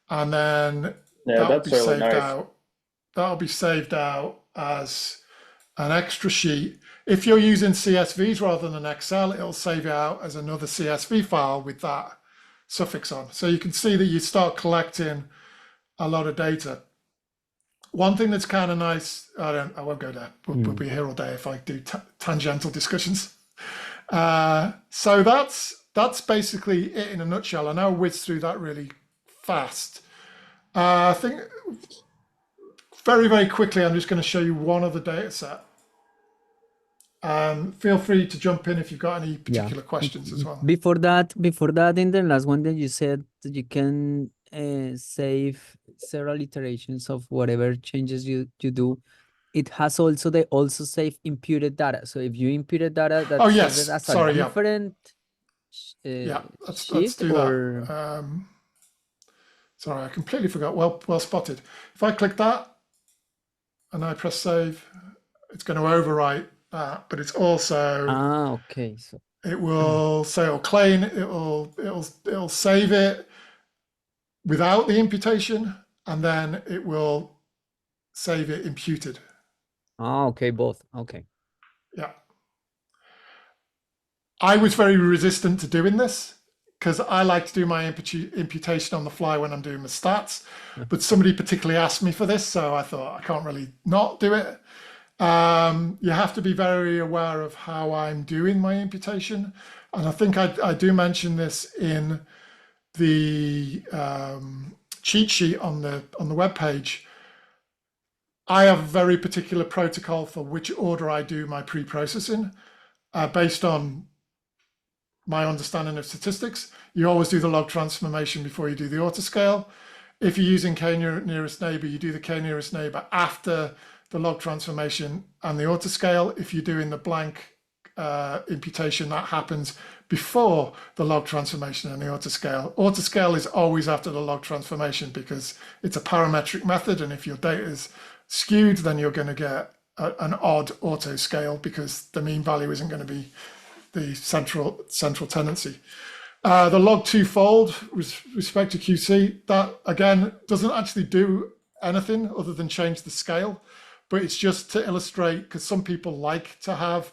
And then that'll be saved out. That'll be saved out as an extra sheet. If you're using CSVs rather than Excel, it'll save it out as another CSV file with that suffix on. So you can see that you start collecting a lot of data. One thing that's kind of nice, I won't go there. We'll be here all day if I do tangential discussions. So that's basically it in a nutshell. I know I whizzed through that really fast. I think very, very quickly, I'm just going to show you one other data set. Feel free to jump in if you've got any particular questions as well. Before that, in the last one that you said that you can save several iterations of whatever changes you do. It has also save imputed data. So if you imputed data, that's oh yes, as sorry, a different Yeah, let's sheet do or that. Sorry, I completely forgot. Well spotted. If I click that and I press save, it's going to overwrite that, but it's also okay, so it will say it'll clean, it'll save it without the imputation, and then it will save it imputed. okay, both. Okay. Yeah. I was very resistant to doing this because I like to do my imputation on the fly when I'm doing my stats, but somebody particularly asked me for this, so I thought I can't really not do it. You have to be very aware of how I'm doing my imputation, and I think I do mention this in the cheat sheet on the web page. I have a very particular protocol for which order I do my pre-processing based on my understanding of statistics. You always do the log transformation before you do the autoscale. If you're using k-nearest neighbor, you do the k-nearest neighbor after the log transformation and the autoscale. If you're doing the blank imputation, that happens before the log transformation and the autoscale. Autoscale is always after the log transformation because it's a parametric method, and if your data is skewed, then you're going to get an odd autoscale because the mean value isn't going to be the central tendency. The log2 fold with respect to QC, that again doesn't actually do anything other than change the scale, but it's just to illustrate, because some people like to have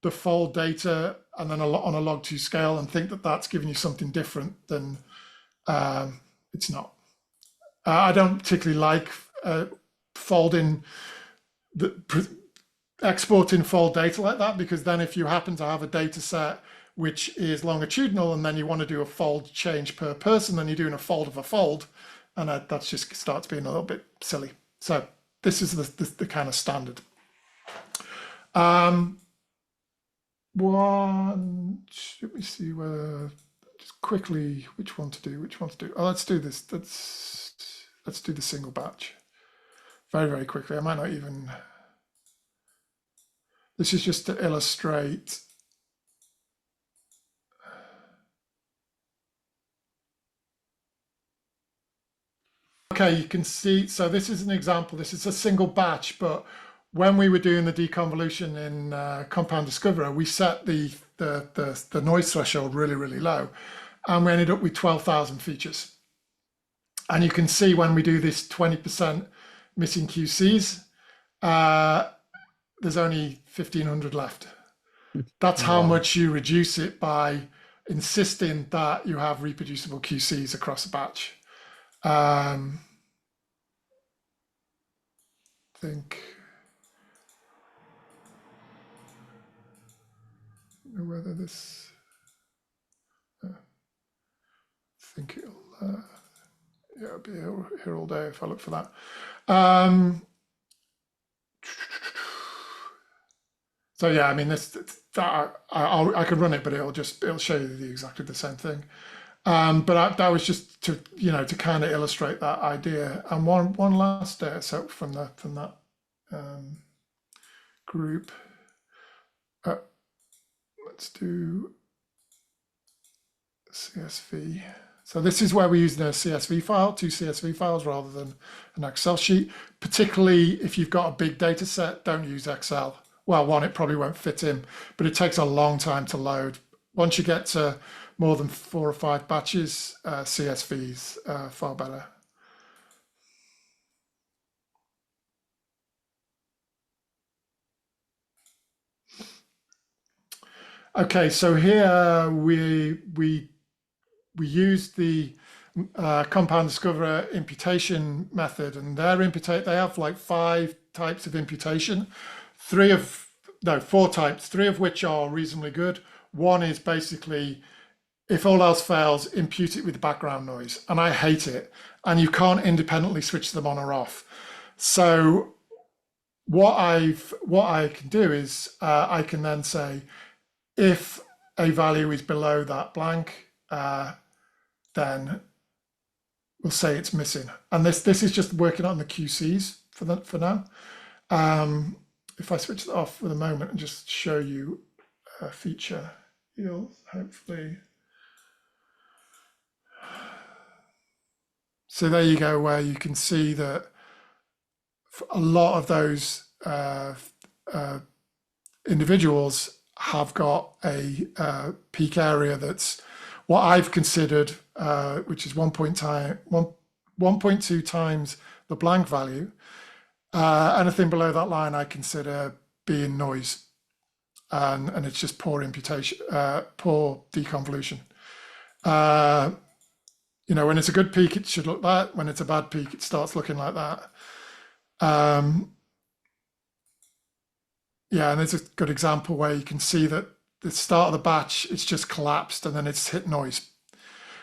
the fold data and then on a log2 scale and think that that's giving you something different than it's not. I don't particularly like folding exporting fold data like that, because then if you happen to have a data set which is longitudinal and then you want to do a fold change per person, then you're doing a fold of a fold, and that just starts being a little bit silly. So this is the kind of standard. One, let me see where, just quickly, which one to do. Oh, let's do this. Let's do the single batch very, very quickly. I might not even, this is just to illustrate okay, you can see, so this is an example. This is a single batch, but when we were doing the deconvolution in Compound Discoverer, we set the noise threshold really, really low, and we ended up with 12,000 features. And you can see when we do this 20% missing QCs, there's only 1,500 left. That's how much you reduce it by insisting that you have reproducible QCs across a batch. Think whether this think it'll yeah, I'll be here all day if I look for that. So yeah, I mean I could run it, but it'll show you exactly the same thing. But that was just to to kind of illustrate that idea. And one last data set from that group. Let's do CSV. So this is where we're using a CSV file, 2 CSV files rather than an Excel sheet. Particularly if you've got a big data set, don't use Excel. Well, one, it probably won't fit in, but it takes a long time to load. Once you get to more than 4 or 5 batches, CSV's far better. Okay, so here we use the Compound Discoverer imputation method, and they have like 5 types of imputation. 4 types, 3 of which are reasonably good. One is basically, if all else fails, impute it with background noise, and I hate it. And you can't independently switch them on or off. So what I can do is I can then say, if a value is below that blank, then we'll say it's missing. And this is just working on the QCs for now. If I switch it off for the moment and just show you a feature, you'll hopefully So there you go, where you can see that a lot of those individuals have got a peak area that's what I've considered, which is 1.2 times the blank value. Anything below that line I consider being noise, and it's just poor imputation, poor deconvolution. You know, when it's a good peak, it should look like that. When it's a bad peak, it starts looking like that. Yeah, and there's a good example where you can see that the start of the batch, it's just collapsed and then it's hit noise.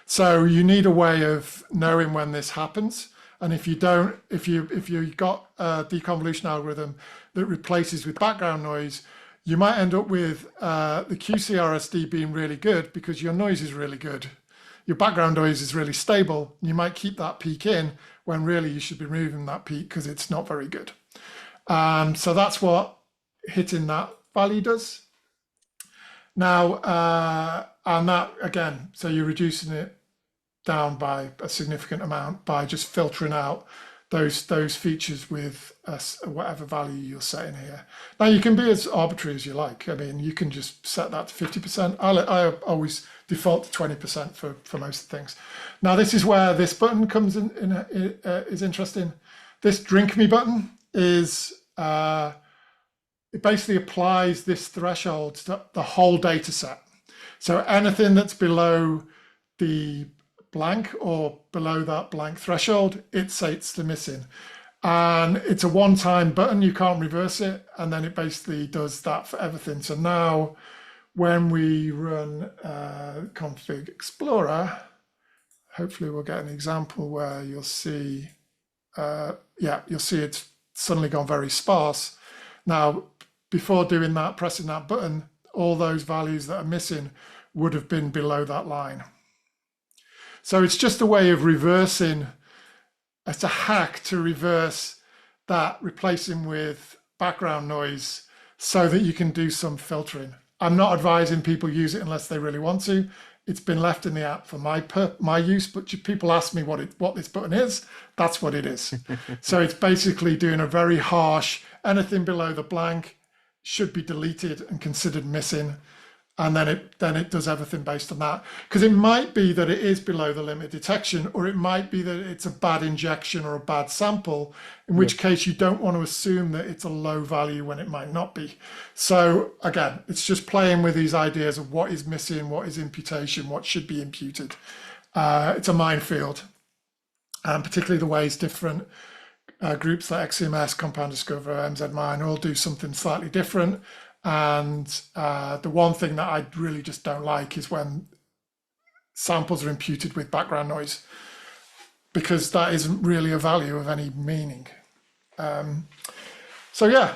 So you need a way of knowing when this happens. And if you don't, if you got a deconvolution algorithm that replaces with background noise, you might end up with the QC-RSD being really good because your noise is really good. Your background noise is really stable. You might keep that peak in when really you should be removing that peak because it's not very good. So that's what hitting that value does. Now, and that again, so you're reducing it down by a significant amount by just filtering out those features with whatever value you're setting here. Now you can be as arbitrary as you like. I mean, you can just set that to 50%. I always default to 20% for most things. Now this is where this button comes in is interesting. This drink me button is it basically applies this threshold to the whole data set. So anything that's below the blank or below that blank threshold, it sets the missing. And it's a one-time button, you can't reverse it. And then it basically does that for everything. So now when we run config explorer, hopefully we'll get an example where you'll see, yeah, you'll see it's suddenly gone very sparse. Now, before doing that, pressing that button, all those values that are missing would have been below that line. So it's just a way of reversing, it's a hack to reverse that, replacing with background noise so that you can do some filtering. I'm not advising people use it unless they really want to. It's been left in the app for my use, but people ask me what this button is, that's what it is. So it's basically doing a very harsh, anything below the blank should be deleted and considered missing. And then it does everything based on that. Because it might be that it is below the limit of detection, or it might be that it's a bad injection or a bad sample, in which case you don't want to assume that it's a low value when it might not be. So again, it's just playing with these ideas of what is missing, what is imputation, what should be imputed. It's a minefield, and particularly the ways different groups like XCMS, Compound Discover, MZMine all do something slightly different. And the one thing that I really just don't like is when samples are imputed with background noise, because that isn't really a value of any meaning. So yeah,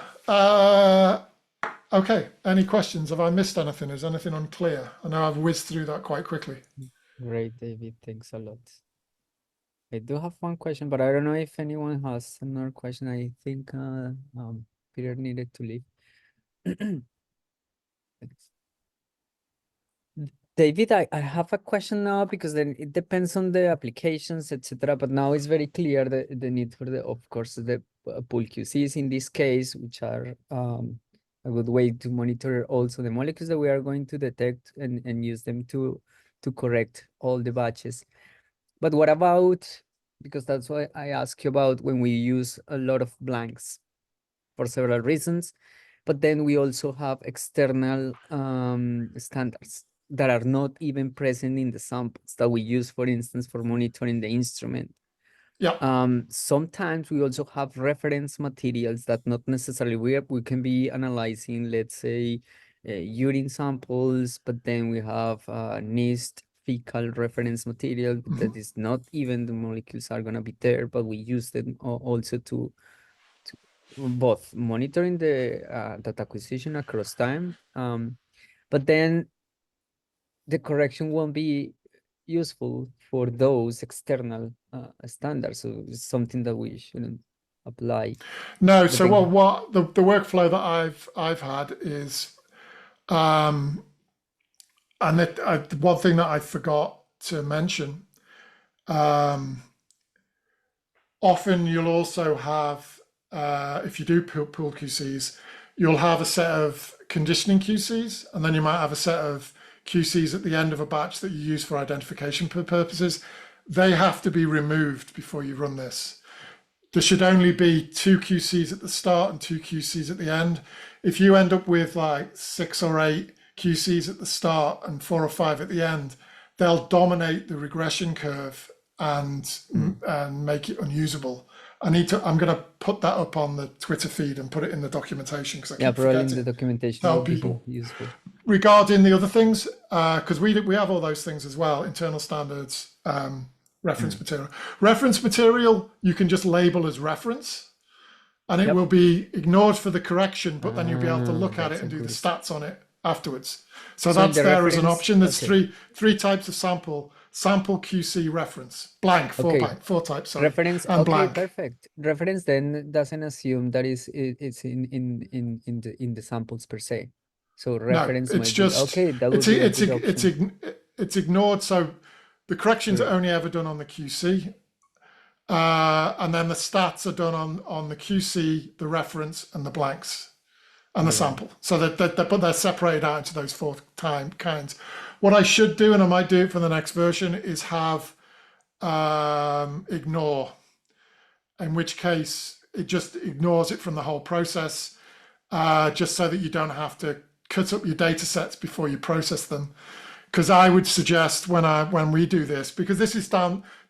okay, any questions? Have I missed anything? Is anything unclear? I know I've whizzed through that quite quickly. Great, David, thanks a lot. I do have one question, but I don't know if anyone has another question. I think Peter needed to leave. David, I have a question now, because then it depends on the applications, etc. But now it's very clear the need for of course, the pool QCs in this case, which are a good way to monitor also the molecules that we are going to detect and use them to correct all the batches. But what about, because that's why I ask you about when we use a lot of blanks for several reasons, but then we also have external standards that are not even present in the samples that we use, for instance, for monitoring the instrument. Yeah. Sometimes we also have reference materials that not necessarily we can be analyzing, let's say, urine samples, but then we have NIST fecal reference material that is not even the molecules are going to be there, but we use them also to both monitoring the data acquisition across time, but then the correction won't be useful for those external standards. So it's something that we shouldn't apply. No, so what the workflow that I've had is, and one thing that I forgot to mention, often you'll also have, if you do pooled QCs, you'll have a set of conditioning QCs, and then you might have a set of QCs at the end of a batch that you use for identification purposes. They have to be removed before you run this. There should only be 2 QCs at the start and 2 QCs at the end. If you end up with like 6 or 8 QCs at the start and 4 or 5 at the end, they'll dominate the regression curve and make it unusable. I'm going to put that up on the Twitter feed and put it in the documentation, because I keep probably in forgetting. the documentation Tell will be people. useful. Regarding the other things, because we have all those things as well, internal standards, reference material. Reference material, you can just label as reference, and it will be ignored for the correction, but then you'll be able to look at it and do the stats on it afterwards. So that's there as an option. There's three types of sample QC reference, blank, four types, sorry, Reference, and blank. perfect. Reference then doesn't assume that it's in the samples per se. So reference no, it's might just, be, that would be a good option. it's ignored. So the corrections are only ever done on the QC, and then the stats are done on the QC, the reference, and the blanks, and the sample. So but they're separated out into those 4 kinds. What I should do, and I might do it for the next version, is have ignore, in which case it just ignores it from the whole process, just so that you don't have to cut up your data sets before you process them. Because I would suggest when we do this, because this is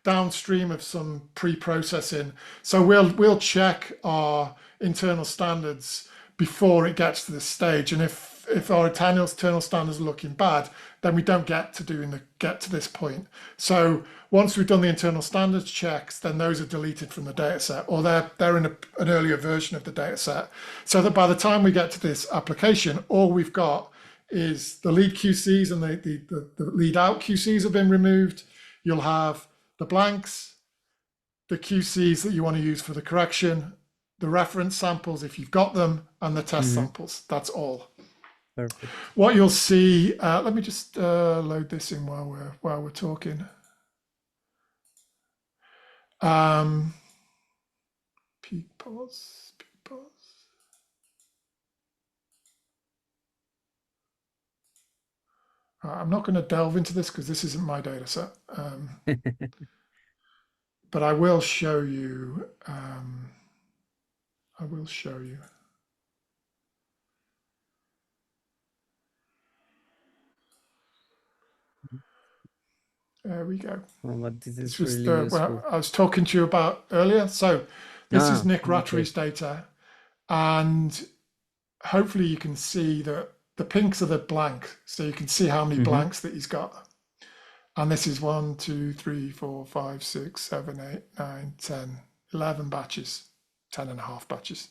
downstream of some pre-processing, so we'll check our internal standards before it gets to this stage. And if our internal standards are looking bad, then we don't get to this point. So once we've done the internal standards checks, then those are deleted from the data set, or they're in an earlier version of the data set, so that by the time we get to this application, all we've got is the lead QCs, and the lead out QCs have been removed. You'll have the blanks, the QCs that you want to use for the correction, the reference samples if you've got them, and the test samples. That's all. Perfect. What you'll see, let me just load this in while we're talking. Peak pause. I'm not going to delve into this because this isn't my data set, but I will show you. There we go. Well, this is was really useful. what I was talking to you about earlier. So this is Nick Rattery's data, and hopefully you can see that the pinks are the blank, so you can see how many blanks that he's got. And this is 1, 2, 3, 4, 5, 6, 7, 8, 9, 10, 11 batches, 10.5 batches.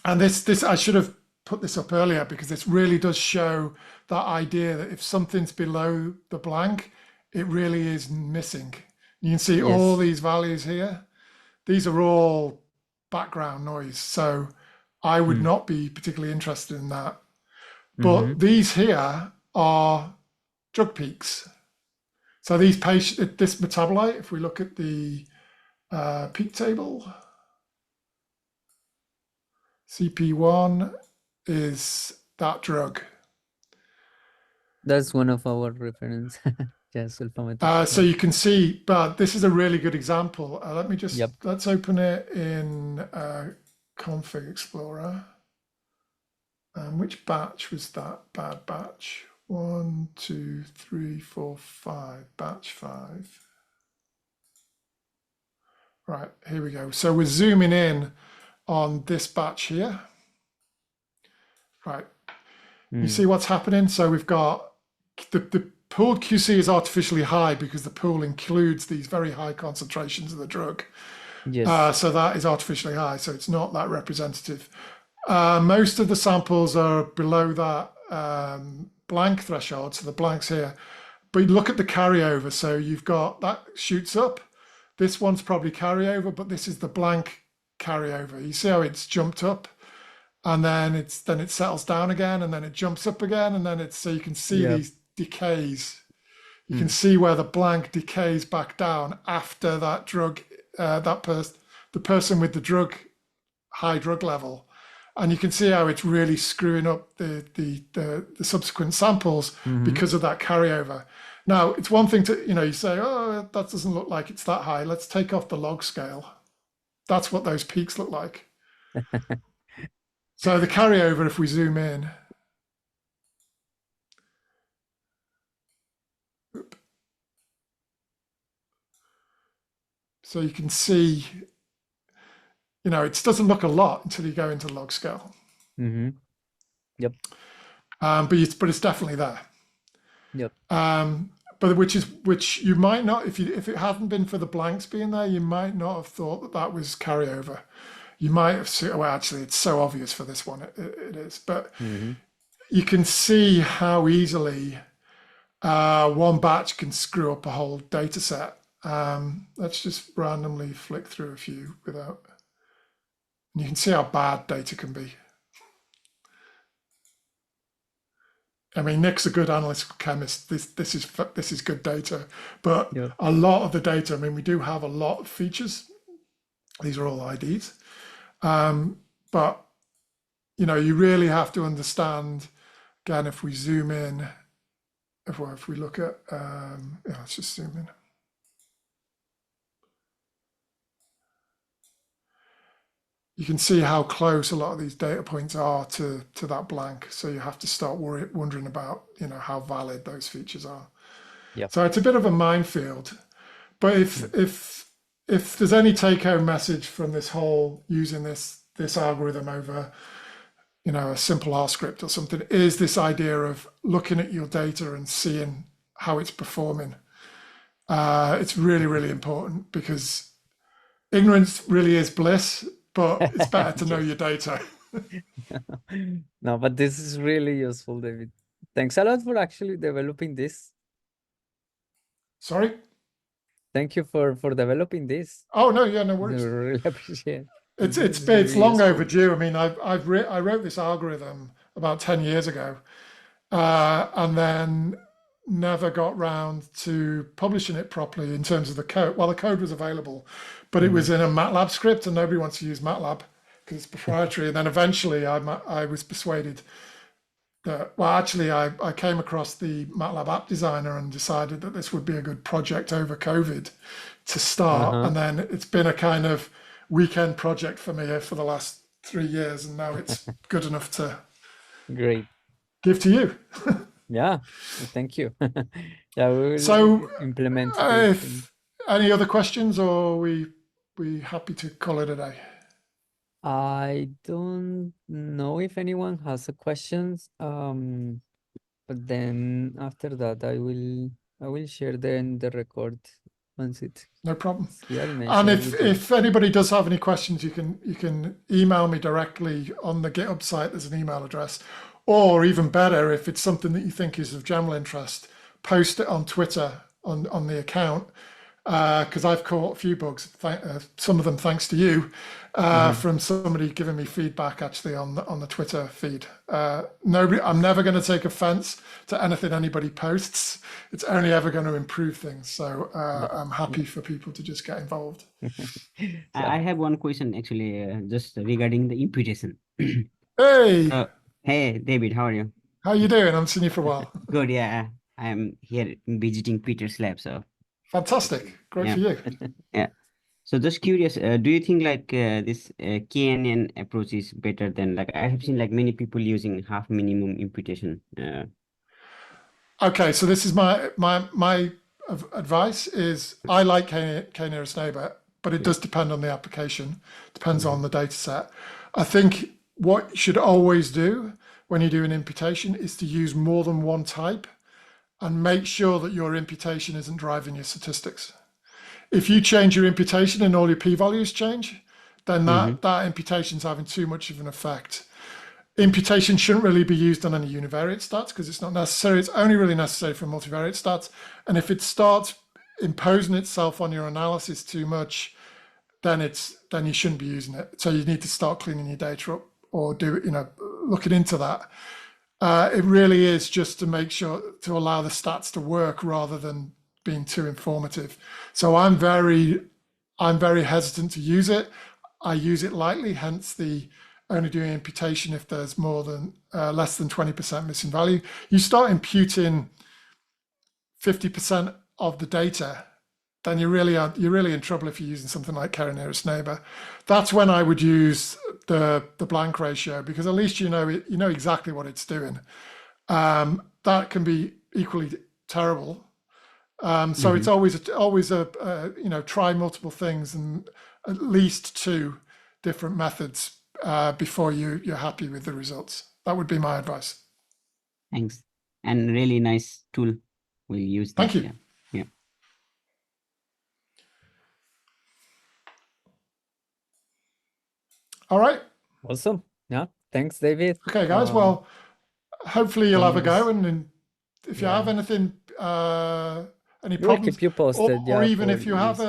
And this I should have put this up earlier, because this really does show that idea that if something's below the blank, it really is missing. You can see all these values here. These are all background noise, so I would not be particularly interested in that. But these here are drug peaks. So these patients, this metabolite, if we look at the peak table, CP1 is that drug. That's one of our reference. So you can see, but this is a really good example. Let me just, let's open it in Config Explorer. Which batch was that? Bad batch. 1, 2, 3, 4, 5. Batch 5. Right, here we go. So we're zooming in on this batch here. Right. You see what's happening? So we've got the pooled QC is artificially high because the pool includes these very high concentrations of the drug. Yes. So that is artificially high. So it's not that representative. Most of the samples are below that blank threshold. So the blanks here. But look at the carryover. So you've got that shoots up. This one's probably carryover, but this is the blank carryover. You see how it's jumped up, and then it settles down again, and then it jumps up again, and then it's, so you can see these decays. You can see where the blank decays back down after that drug, the person with the drug, high drug level. And you can see how it's really screwing up the subsequent samples because of that carryover. Now, it's one thing to, you say, oh, that doesn't look like it's that high. Let's take off the log scale. That's what those peaks look like. So the carryover, if we zoom in, so you can see, it doesn't look a lot until you go into log scale. Yep. But it's definitely there. Yep. But which you might not, if it hadn't been for the blanks being there, you might not have thought that was carryover. You might have seen, well, actually, it's so obvious for this one, it is. But you can see how easily one batch can screw up a whole data set. Let's just randomly flick through a few without, and you can see how bad data can be. I mean, Nick's a good analytical chemist. This is good data, but a lot of the data, I mean, we do have a lot of features. These are all IDs, but you really have to understand. Again, if we zoom in, if we look at, let's just zoom in. You can see how close a lot of these data points are to that blank. So you have to start wondering about, how valid those features are. Yep. So it's a bit of a minefield. But if there's any take-home message from this whole using this algorithm over, a simple R script or something, is this idea of looking at your data and seeing how it's performing. It's really, really important because ignorance really is bliss. But it's better to know your data. No, but this is really useful, David. Thanks a lot for actually developing this. Sorry? Thank you for developing this. Oh, no, yeah, no I worries. really appreciate it. It's long overdue. I mean, I wrote this algorithm about 10 years ago, and then never got round to publishing it properly in terms of the code. Well, the code was available, but it was in a MATLAB script, and nobody wants to use MATLAB because it's proprietary. And then eventually I was persuaded that, well, actually I came across the MATLAB app designer and decided that this would be a good project over COVID to start. And then it's been a kind of weekend project for me for the last 3 years. And now it's good enough to give to you. Yeah, thank you. Yeah, we will So, implement if any other questions, or we happy to call it a day? I don't know if anyone has a questions. But then after that, I will share the record once it. No problem. Yeah, And if anybody does have any questions, you can email me directly on the GitHub site. There's an email address. Or even better, if it's something that you think is of general interest, post it on Twitter on the account, because I've caught a few bugs, some of them thanks to you, from somebody giving me feedback actually on the Twitter feed. I'm never going to take offense to anything anybody posts. It's only ever going to improve things. So I'm happy for people to just get involved. I have one question actually, just regarding the imputation. Hey! Hey, David, how are you? How you doing? I haven't seen you for a while. Good, yeah. I'm here visiting Peter's lab, so. Fantastic. Great for you. Yeah. So just curious, do you think this KNN approach is better than, I have seen many people using half minimum imputation. Okay, so this is my advice is I like K-nearest neighbor, but it does depend on the application, depends on the data set. I think what you should always do when you do an imputation is to use more than one type and make sure that your imputation isn't driving your statistics. If you change your imputation and all your p-values change, then that imputation is having too much of an effect. Imputation shouldn't really be used on any univariate stats because it's not necessary. It's only really necessary for multivariate stats. And if it starts imposing itself on your analysis too much, then you shouldn't be using it. So you need to start cleaning your data up or looking into that. It really is just to make sure to allow the stats to work rather than being too informative. So I'm very hesitant to use it. I use it lightly, hence the only doing imputation if there's more than less than 20% missing value. You start imputing 50% of the data, then you're really in trouble if you're using something like K nearest neighbor. That's when I would use the blank ratio, because at least you know exactly what it's doing. That can be equally terrible. So it's always a try multiple things and at least 2 different methods before you're happy with the results. That would be my advice. Thanks. And really nice tool. We'll use that. Thank you. Yeah. All right. Awesome. Yeah. Thanks, David. Okay, guys. Well, hopefully you'll have a go, thanks. and if you have anything, any We'll problems, keep you posted. or Yeah, even for if you have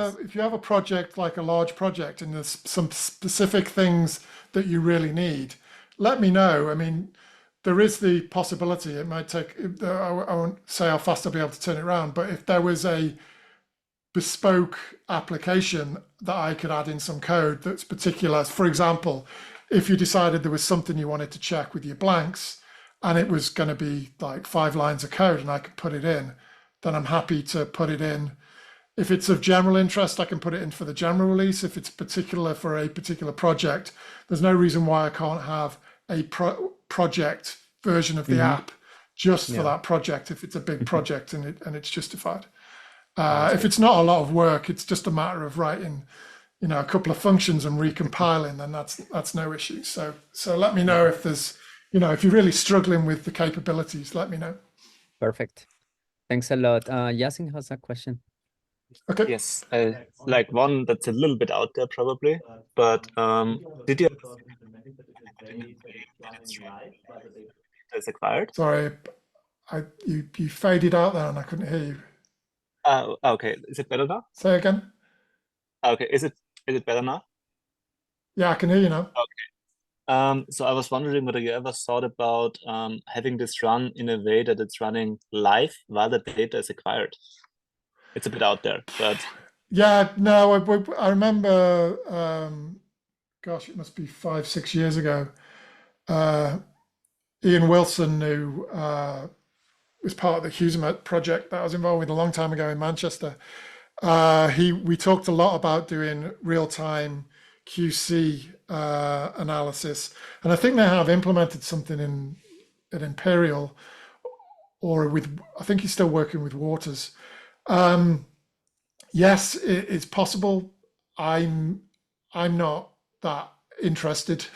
a project, like a large project, and there's some specific things that you really need, let me know. I mean, there is the possibility it might take. I won't say how fast I'll be able to turn it around, but if there was a bespoke application that I could add in some code that's particular, for example, if you decided there was something you wanted to check with your blanks, and it was going to be like 5 lines of code, and I could put it in, then I'm happy to put it in. If it's of general interest, I can put it in for the general release. If it's particular for a particular project, there's no reason why I can't have a project version of the app just for that project if it's a big project and it's justified. If it's not a lot of work, it's just a matter of writing, a couple of functions and recompiling, then that's no issue. So let me know if there's, if you're really struggling with the capabilities, let me know. Perfect. Thanks a lot. Yasin has a question. Okay. Yes, like one that's a little bit out there probably, but did you is acquired? Sorry, you faded out there and I couldn't hear you. Okay, is it better now? Say again. Okay, is it better now? Yeah, I can hear you now. So I was wondering whether you ever thought about having this run in a way that it's running live while the data is acquired. It's a bit out there, but yeah, no, I remember. Gosh, it must be 5-6 years ago. Ian Wilson, who was part of the QC-MXP project that I was involved with a long time ago in Manchester. We talked a lot about doing real-time QC analysis, and I think they have implemented something at Imperial, or I think he's still working with Waters. Yes, it's possible. I'm not that interested.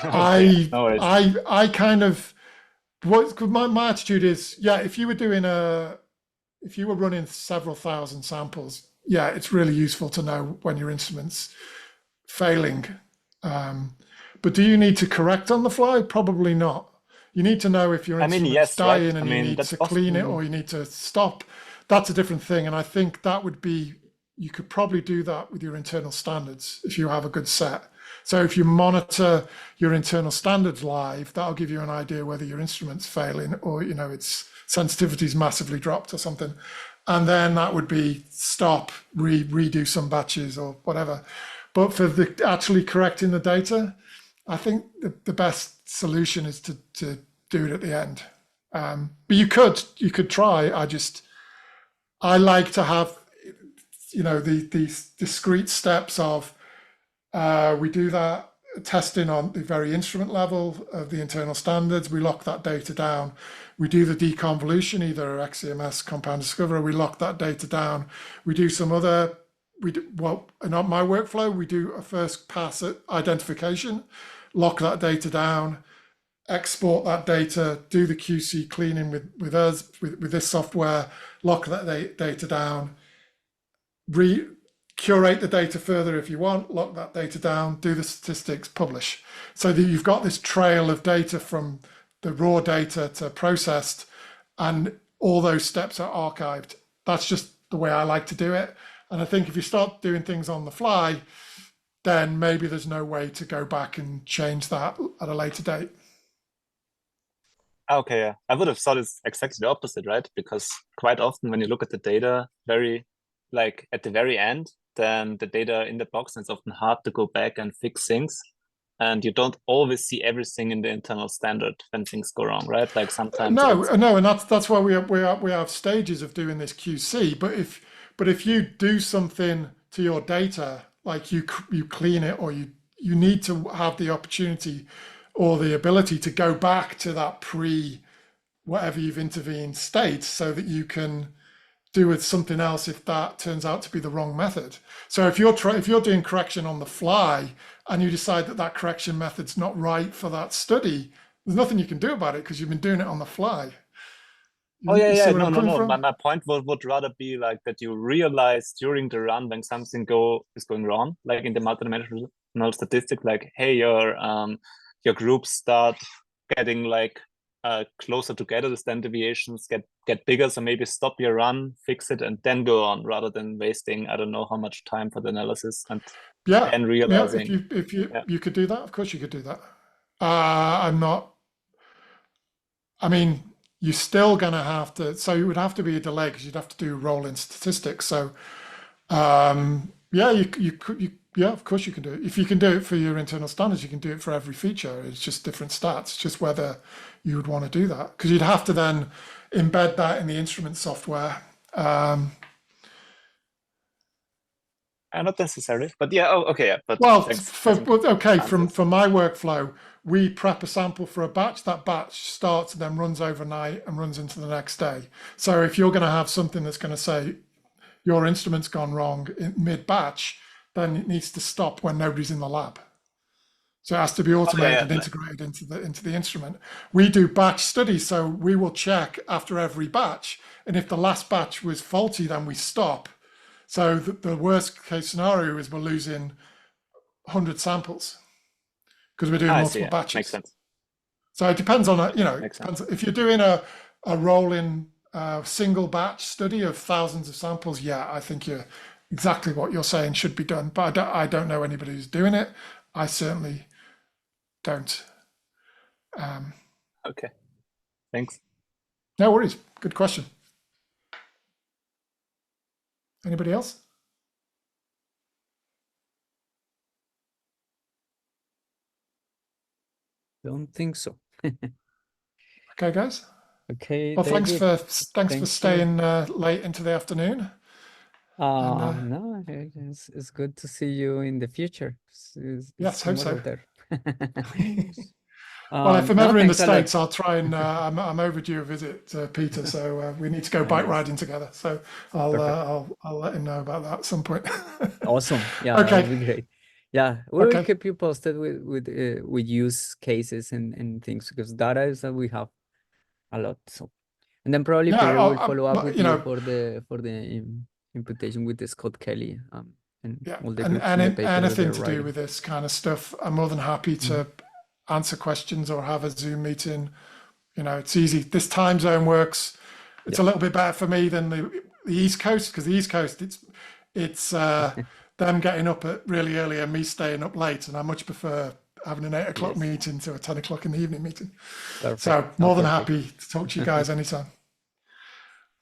okay, no worries. I kind of my attitude is, yeah, if you were running several thousand samples, yeah, it's really useful to know when your instrument's failing. But do you need to correct on the fly? Probably not. You need to know if your instrument's yes, dying right. and you need to clean it or you need to stop. That's a different thing. And I think that would be, you could probably do that with your internal standards if you have a good set. So if you monitor your internal standards live, that'll give you an idea whether your instrument's failing or, its sensitivity's massively dropped or something. And then that would be stop, redo some batches or whatever. But for actually correcting the data, I think the best solution is to do it at the end. But you could try. I like to have, these discrete steps of, we do that testing on the very instrument level of the internal standards. We lock that data down. We do the deconvolution, either XCMS compound discoverer. We lock that data down. We do some other, not my workflow, we do a first pass at identification, lock that data down, export that data, do the QC cleaning with us, with this software, lock that data down, curate the data further if you want, lock that data down, do the statistics, publish. So that you've got this trail of data from the raw data to processed, and all those steps are archived. That's just the way I like to do it. And I think if you start doing things on the fly, then maybe there's no way to go back and change that at a later date. Okay, yeah. I would have thought it's exactly the opposite, right? Because quite often when you look at the data like at the very end, then the data in the box, and it's often hard to go back and fix things. And you don't always see everything in the internal standard when things go wrong, right? Like sometimes No, and that's why we have stages of doing this QC. But if you do something to your data, like you clean it, or you need to have the opportunity or the ability to go back to that pre whatever you've intervened state, so that you can do with something else if that turns out to be the wrong method. So if you're doing correction on the fly and you decide that that correction method's not right for that study, there's nothing you can do about it because you've been doing it on the fly. Oh yeah, You yeah. see where No, I'm no, coming no. from? My point would rather be like that you realize during the run when something is going wrong, like in the multidimensional statistic, like hey, your groups start getting like closer together, the standard deviations get bigger, so maybe stop your run, fix it, and then go on, rather than wasting I don't know how much time for the analysis and Yeah, then yeah. realizing. If you Yeah. you could do that, of course you could do that. I'm not. I mean, you're still going to have to. So it would have to be a delay because you'd have to do rolling statistics. So yeah, you could. Yeah, of course you can do it. If you can do it for your internal standards, you can do it for every feature. It's just different stats. It's just whether you would want to do that, because you'd have to then embed that in the instrument software. Not necessarily, but yeah. Oh, okay. Yeah, but Well, thanks. from my workflow, we prep a sample for a batch. That batch starts and then runs overnight and runs into the next day. So if you're going to have something that's going to say your instrument's gone wrong in mid-batch, then it needs to stop when nobody's in the lab. So it has to be automated and integrated into the instrument. We do batch studies, so we will check after every batch, and if the last batch was faulty, then we stop. So the worst case scenario is we're losing 100 samples because we're doing multiple batches. Makes sense. So it depends on it Makes depends. If you're doing a rolling single batch study of thousands of samples, yeah, I think you're exactly what you're saying should be done. But I don't know anybody who's doing it. I certainly don't. Okay, thanks. No worries. Good question. Anybody else? Don't think so. Okay, guys. Okay, Well, David. thanks for staying late into the afternoon. No, it's good to see you in the future. Yes, hope so. There. Well, if I'm ever in the thanks a lot. States, I'll try and I'm overdue a visit, Peter. So we need to go bike riding together. So I'll let him know about that at some point. Awesome. Yeah, Okay. that would be great. Yeah, we will Okay. keep you posted with use cases and things, because data is that we have a lot. So, and then probably Yeah, Peter will follow up with you you know, for the imputation with the Scott Kelly and yeah, all the and groups in the paper that anything they're to do writing. with this kind of stuff, I'm more than happy to answer questions or have a Zoom meeting. You know, it's easy. This time zone works. It's a little bit better for me than the East Coast, because the East Coast, it's them getting up at really early and me staying up late, and I much prefer having an 8 o'clock meeting to a 10 o'clock in the evening meeting. Perfect. So more than happy to talk to you guys anytime.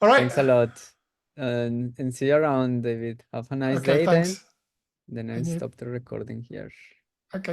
All right. Thanks a lot. And see you around, David. Have a nice day thanks. then. Then I'll stop the recording here.